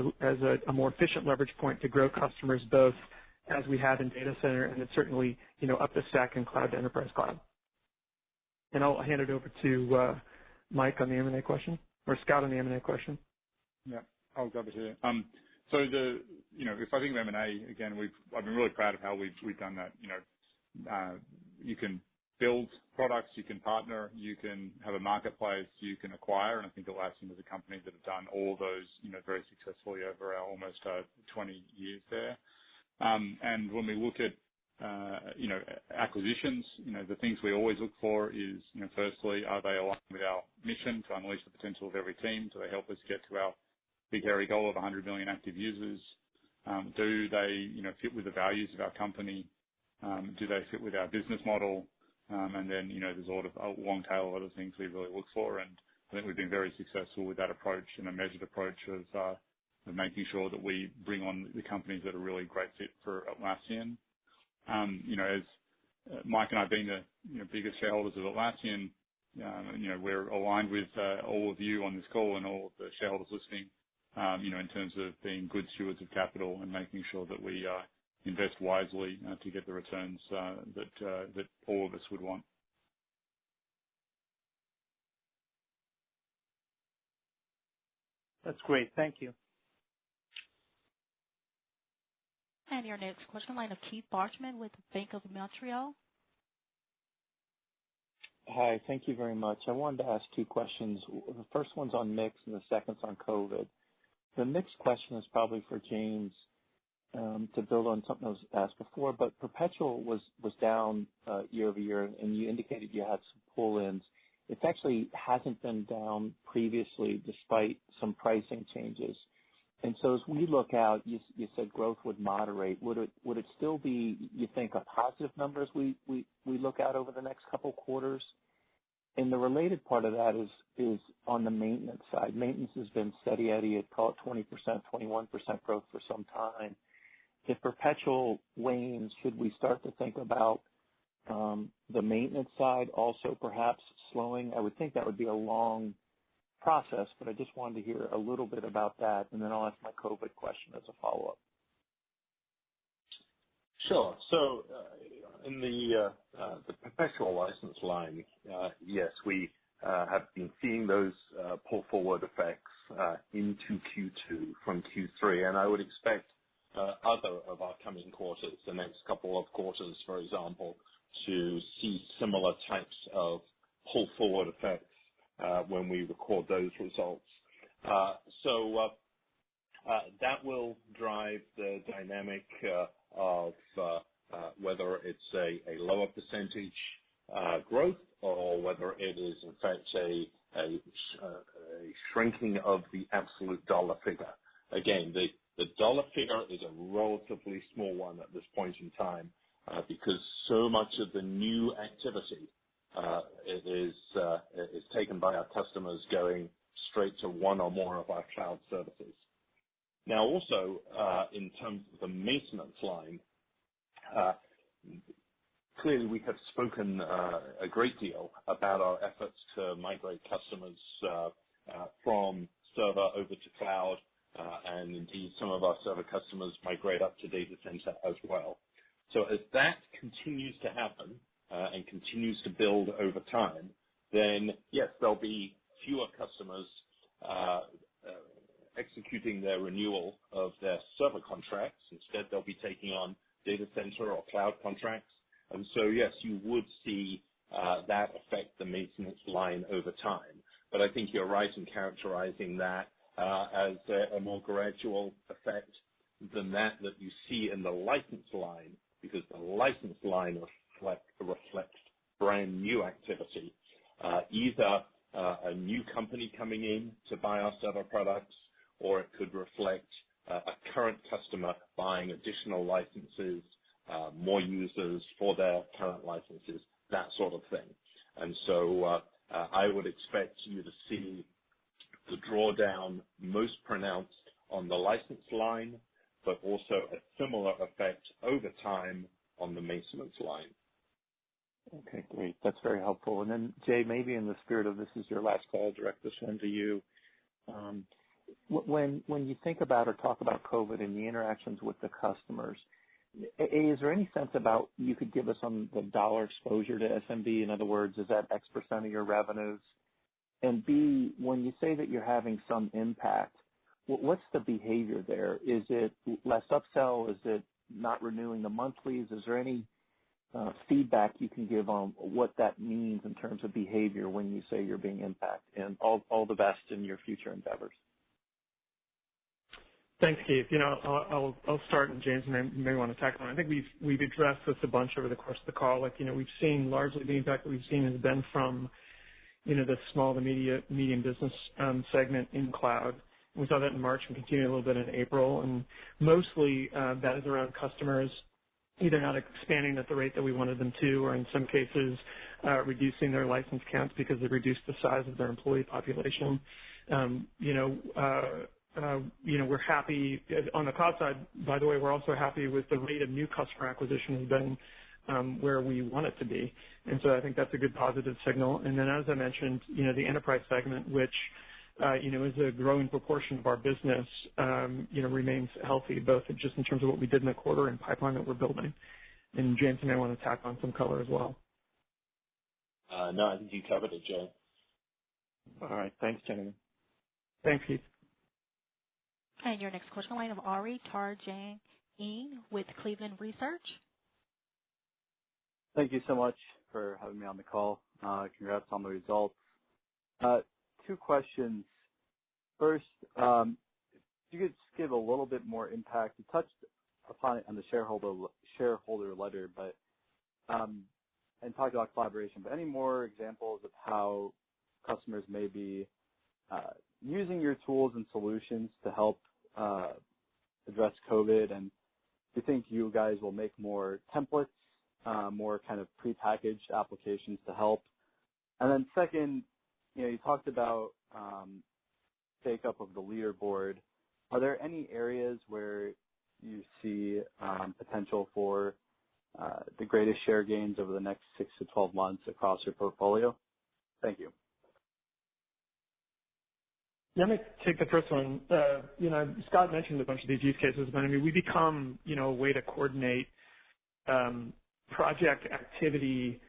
a more efficient leverage point to grow customers both as we have in data center and then certainly, up the stack in cloud to enterprise cloud. And I'll hand it over to Mike on the M&A question, or Scott on the M&A question. Yeah, I'll grab it here. So if I think of M&A, again, I've been really proud of how we've done that. You can build products, you can partner, you can have a marketplace, you can acquire, and I think Atlassian is a company that have done all those, very successfully over our almost 20 years there. And when we look at acquisitions, the things we always look for is, firstly, are they aligned with our mission to unleash the potential of every team? Do they help us get to our big hairy goal of 100 million active users? Do they, fit with the values of our company? Do they fit with our business model? And then, there's a long tail of other things we really look for. And I think we've been very successful with that approach and a measured approach of making sure that we bring on the companies that are really great fit for Atlassian. As Mike and I being the biggest shareholders of Atlassian, we're aligned with all of you on this call and all of the shareholders listening, in terms of being good stewards of capital and making sure that we invest wisely to get the returns that all of us would want. That's great. Thank you. And your next question, line of Keith Barchman with Bank of Montreal. Hi, thank you very much. I wanted to ask two questions. The first one's on mix and the second's on COVID. The mix question is probably for James, to build on something that was asked before, but perpetual was down year over year, and you indicated you had some pull-ins. It actually hasn't been down previously despite some pricing changes. And so as we look out, you said growth would moderate. Would it still be, you think, a positive number as we look out over the next couple of quarters? And the related part of that is on the maintenance side. Maintenance has been steady Eddie at call it 20%, 21% growth for some time. If perpetual wanes, should we start to think about the maintenance side also perhaps slowing? I would think that would be a long process, but I just wanted to hear a little bit about that, and then I'll ask my COVID question as a follow-up. Sure. So in the perpetual license line, yes, we have been seeing those pull forward effects into Q2 from Q3, and I would expect other of our coming quarters, the next couple of quarters, for example, to see similar types of pull forward effects when we record those results. So that will drive the dynamic of whether it's a lower percentage growth or whether it is in fact a shrinking of the absolute dollar figure. Again, the dollar figure is a relatively small one at this point in time because so much of the new activity is taken by our customers going straight to one or more of our cloud services. Now, also in terms of the maintenance line, clearly we have spoken a great deal about our efforts to migrate customers from server over to cloud, and indeed some of our server customers migrate up to data center as well. So as that continues to happen and continues to build over time, then yes, there'll be fewer customers executing their renewal of their server contracts. Instead, they'll be taking on data center or cloud contracts. And so, yes, you would see that affect the maintenance line over time. But I think you're right in characterizing that as a more gradual effect than that you see in the license line, because the license line reflects brand new activity, either a new company coming in to buy our server products, or it could reflect a current customer buying additional licenses, more users for their current licenses, that sort of thing. And so I would expect you to see the drawdown most pronounced on the license line, but also a similar effect over time on the maintenance line. Okay, great. That's very helpful. And then, Jay, maybe in the spirit of this is your last call, I'll direct this one to you. When you think about or talk about COVID and the interactions with the customers, A, is there any sense about you could give us on the dollar exposure to SMB? In other words, is that X percent of your revenues? And B, when you say that you're having some impact, what's the behavior there? Is it less upsell? Is it not renewing the monthlies? Is there any feedback you can give on what that means in terms of behavior when you say you're being impacted? And all the best in your future endeavors. Thanks, Keith. I'll start, and James may want to tackle it. I think we've addressed this a bunch over the course of the call. We've seen largely the impact that we've seen has been from, the small to medium business segment in cloud. We saw that in March and continued a little bit in April, and mostly that is around customers either not expanding at the rate that we wanted them to, or in some cases reducing their license counts because they reduced the size of their employee population. We're happy on the cloud side. By the way, we're also happy with the rate of new customer acquisition has been where we want it to be. And so I think that's a good positive signal. And then, as I mentioned, the enterprise segment, which, is a growing proportion of our business, remains healthy, both just in terms of what we did in the quarter and pipeline that we're building. And James may want to tack on some color as well. No, I think you covered it, Jay. All right. Thanks, gentlemen. Thanks, Keith. And your next question, line of Ari Tarjan with Cleveland Research. Thank you so much for having me on the call. Congrats on the results. 2 questions. First, if you could just give a little bit more impact. You touched upon it on the shareholder letter, but and talked about collaboration. But any more examples of how customers may be using your tools and solutions to help address COVID? And do you think you guys will make more templates, more kind of prepackaged applications to help? And then second, you talked about take-up of the leaderboard. Are there any areas where you see potential for the greatest share gains over the next 6 to 12 months across your portfolio? Thank you. Let me take the first one. Scott mentioned a bunch of these use cases, but we become, a way to coordinate project activity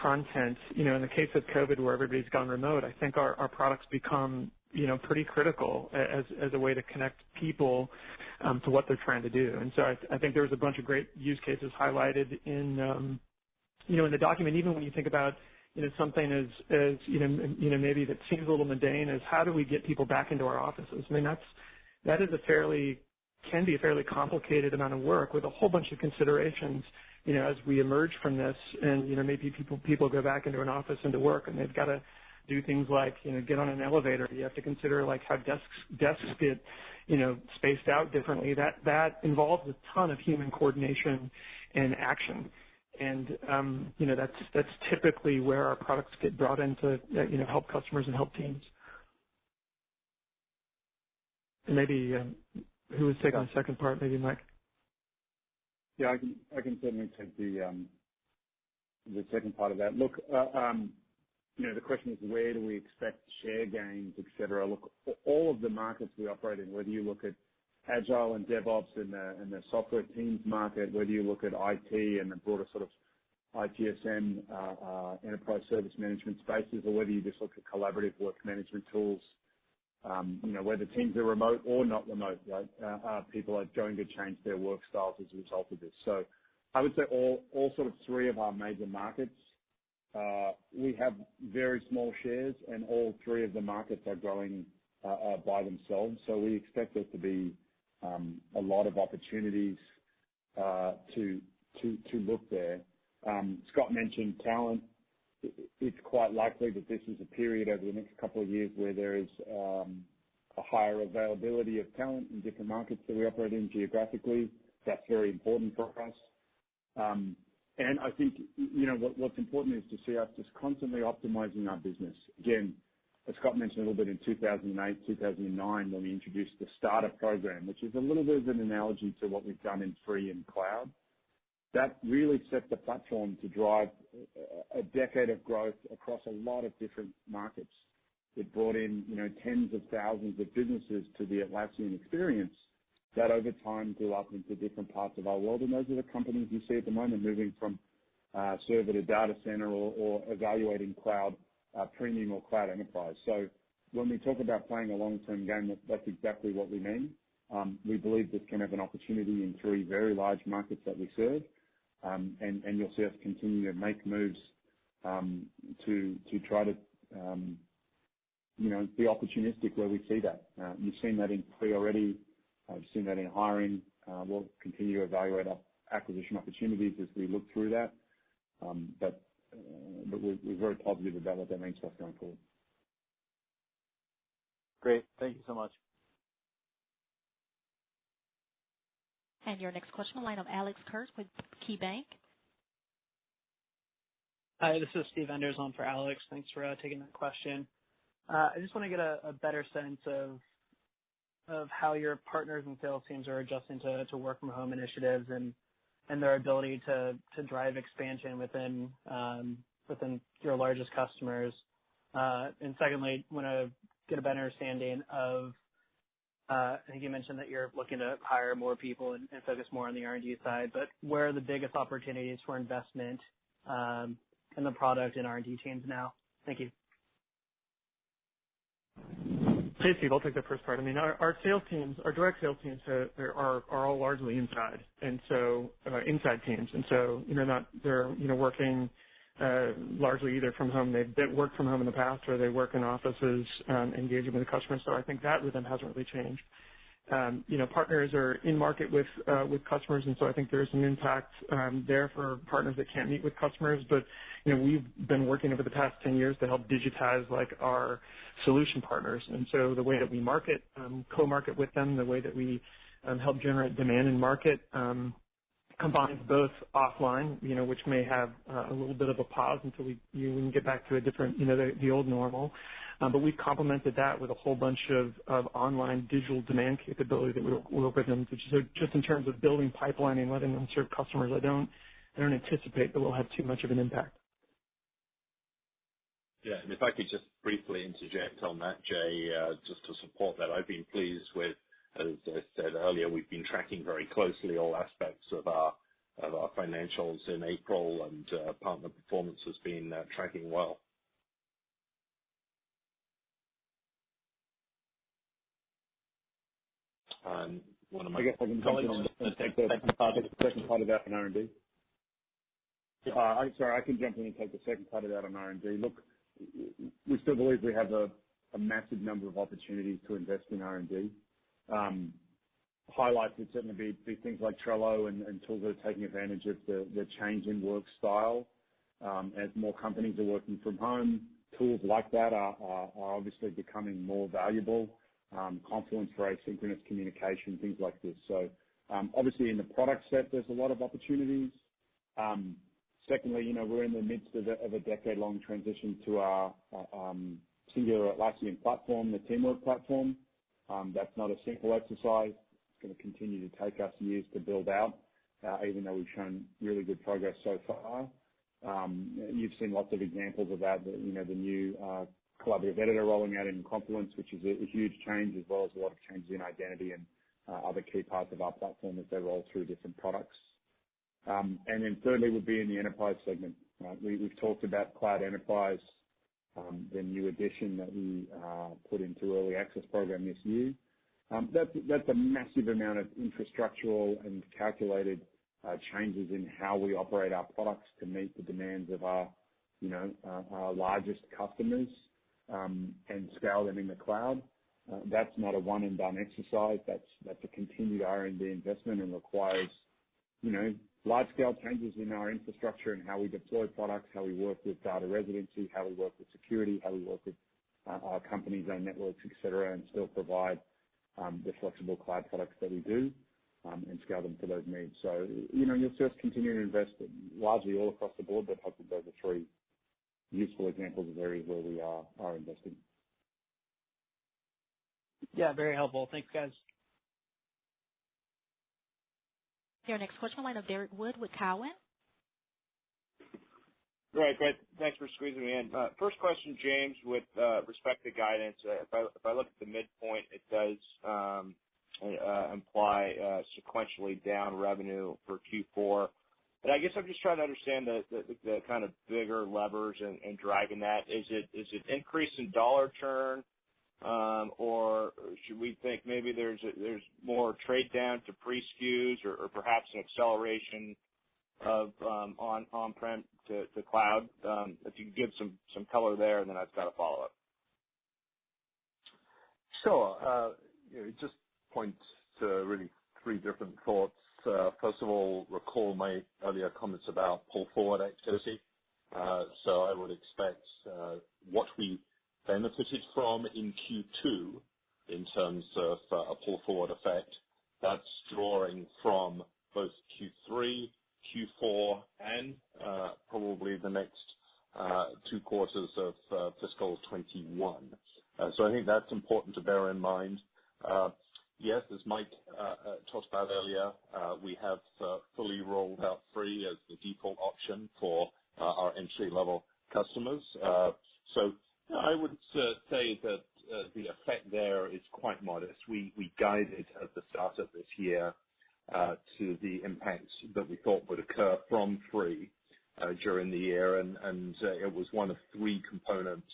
content. In the case of COVID, where everybody's gone remote, I think our products become, pretty critical as a way to connect people to what they're trying to do. And so I think there's a bunch of great use cases highlighted in, in the document. Even when you think about, something as maybe that seems a little mundane as how do we get people back into our offices? That is can be a fairly complicated amount of work with a whole bunch of considerations, as we emerge from this, and maybe people go back into an office and to work, and they've got to do things like get on an elevator. You have to consider like how desks get spaced out differently. That involves a ton of human coordination and action. And that's typically where our products get brought in to help customers and help teams. And maybe who was taking the second part? Maybe Mike. Yeah, I can certainly take the second part of that. Look, the question is where do we expect share gains, et cetera. Look, all of the markets we operate in, whether you look at Agile and DevOps and the software teams market, whether you look at IT and the broader sort of ITSM, enterprise service management spaces, or whether you just look at collaborative work management tools, whether teams are remote or not remote, right? People are going to change their work styles as a result of this. So I would say all sort of three of our major markets, we have very small shares, and all three of the markets are growing by themselves. So we expect there to be a lot of opportunities to look there. Scott mentioned talent. It's quite likely that this is a period over the next couple of years where there is a higher availability of talent in different markets that we operate in geographically. That's very important for us. And I think, what's important is to see us just constantly optimizing our business. Again, as Scott mentioned a little bit in 2008, 2009, when we introduced the starter program, which is a little bit of an analogy to what we've done in free and cloud. That really set the platform to drive a decade of growth across a lot of different markets. It brought in, tens of thousands of businesses to the Atlassian experience that over time grew up into different parts of our world. And those are the companies you see at the moment moving from server to data center or evaluating cloud premium or cloud enterprise. So when we talk about playing a long-term game, that's exactly what we mean. We believe this can have an opportunity in three very large markets that we serve. And you'll see us continue to make moves to try to be opportunistic where we see that. You've seen that in free already. You've seen that in hiring. We'll continue to evaluate our acquisition opportunities as we look through that. But we're very positive about what that means for us going forward. Great. Thank you so much. And your next question, the line of Alex Kurtz with KeyBanc. Hi, this is Steve Enders on for Alex. Thanks for taking the question. I just want to get a better sense of how your partners and sales teams are adjusting to work from home initiatives and their ability to drive expansion within your largest customers. And secondly, want to get a better understanding of I think you mentioned that you're looking to hire more people and focus more on the R&D side, but where are the biggest opportunities for investment in the product and R&D teams now? Thank you. Hey, Steve, I'll take the first part. I mean, our sales teams, our direct sales teams are all largely inside, and so inside teams, and so they're working largely either from home. They've worked from home in the past, or they work in offices engaging with the customers. So I think that with them hasn't really changed. Partners are in market with customers, and so I think there's some impact there for partners that can't meet with customers. But we've been working over the past 10 years to help digitize our solution partners, and so the way that we market, co-market with them, the way that we help generate demand in market combines both offline, which may have a little bit of a pause until we can get back to a different, the old normal. But we've complemented that with a whole bunch of online digital demand capability that we'll work with them. So just in terms of building pipeline and letting them serve customers, I don't anticipate that we'll have too much of an impact. Yeah, and if I could just briefly interject on that, Jay, just to support that, I've been pleased with, as I said earlier, we've been tracking very closely all aspects of our financials in April, and partner performance has been tracking well. I guess I can jump in and take the second part of that on R&D. I can jump in and take the second part of that on R&D. Look, we still believe we have a massive number of opportunities to invest in R&D. Highlights would certainly be things like Trello and tools that are taking advantage of the change in work style. As more companies are working from home, tools like that are obviously becoming more valuable. Confluence for asynchronous communication, things like this. So obviously in the product set, there's a lot of opportunities. Secondly, we're in the midst of a decade-long transition to our singular Atlassian platform, the Teamwork platform. That's not a simple exercise. It's going to continue to take us years to build out, even though we've shown really good progress so far. You've seen lots of examples of that, the new collaborative editor rolling out in Confluence, which is a huge change, as well as a lot of changes in identity and other key parts of our platform as they roll through different products. And then thirdly would be in the enterprise segment. We've talked about Cloud Enterprise, the new addition that we put into early access program this year. That's a massive amount of infrastructural and calculated changes in how we operate our products to meet the demands of our largest customers, and scale them in the cloud. That's not a one and done exercise. That's a continued R&D investment and requires, large scale changes in our infrastructure and how we deploy products, how we work with data residency, how we work with security, how we work with our company's own networks, et cetera, and still provide the flexible cloud products that we do, and scale them to those needs. So, you'll see us continue to invest largely all across the board, but hopefully those are three useful examples of areas where we are investing. Yeah, very helpful. Thanks, guys. Your next question, line of Derek Wood with Cowen. Great. Thanks for squeezing me in. First question, James, with respect to guidance. If I look at the midpoint, it does imply sequentially down revenue for Q4. And I guess I'm just trying to understand the kind of bigger levers and driving that. Is it increase in dollar churn, or should we think maybe there's more trade down to pre-SKUs, or perhaps an acceleration of on-prem to cloud? If you could give some color there, and then I've got a follow-up. Sure. It just points to really three different thoughts. First of all, recall my earlier comments about pull forward activity. So I would expect what we benefited from in Q2 in terms of a pull forward effect, that's drawing from both Q3, Q4, and probably the next 2 quarters of fiscal 21. So I think that's important to bear in mind. Yes, as Mike talked about earlier, we have fully rolled out free as the default option for our entry-level customers. So I would say that the effect there is quite modest. We guided at the start of this year to the impacts that we thought would occur from free during the year, and it was one of 3 components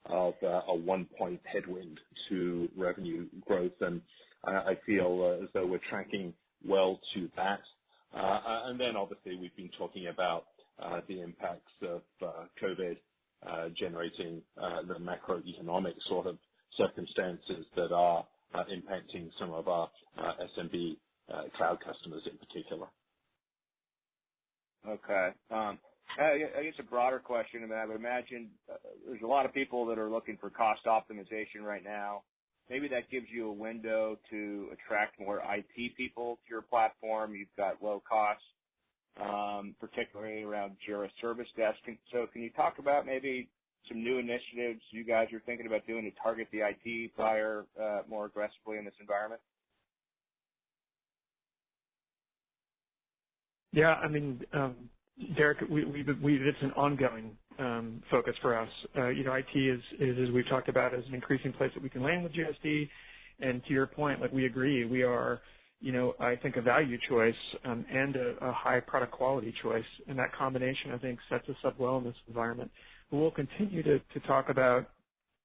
of a 1-point headwind to revenue growth, and I feel as though we're tracking well to that. And then obviously we've been talking about the impacts of COVID generating the macroeconomic sort of circumstances that are impacting some of our SMB cloud customers in particular. Okay. I guess a broader question, I mean, I would imagine there's a lot of people that are looking for cost optimization right now. Maybe that gives you a window to attract more IT people to your platform. You've got low costs, particularly around Jira Service Desk. So can you talk about maybe some new initiatives you guys are thinking about doing to target the IT buyer more aggressively in this environment? Yeah, I mean, Derek, it's an ongoing focus for us. IT is, as we've talked about, is an increasing place that we can land with GSD. And to your point, like, we agree, we are, I think, a value choice and a high product quality choice. And that combination, I think, sets us up well in this environment. But we'll continue to talk about,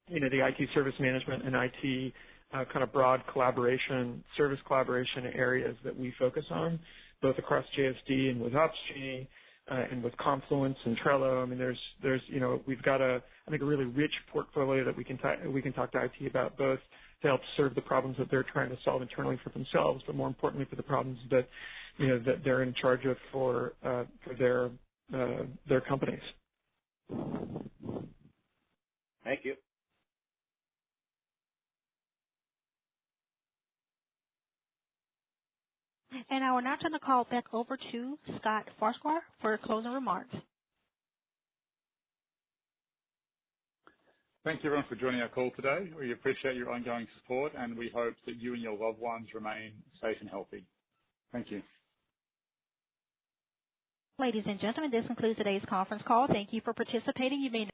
the IT service management and IT kind of broad collaboration, service collaboration areas that we focus on, both across JSD and with OpsG, and with Confluence and Trello. I mean, there's we've got I think a really rich portfolio that we can talk to IT about, both to help serve the problems that they're trying to solve internally for themselves, but more importantly for the problems that that they're in charge of for their companies. Thank you. And I will now turn the call back over to Scott Farquhar for closing remarks. Thank you, everyone, for joining our call today. We appreciate your ongoing support, and we hope that you and your loved ones remain safe and healthy. Thank you. Ladies and gentlemen, this concludes today's conference call. Thank you for participating. You may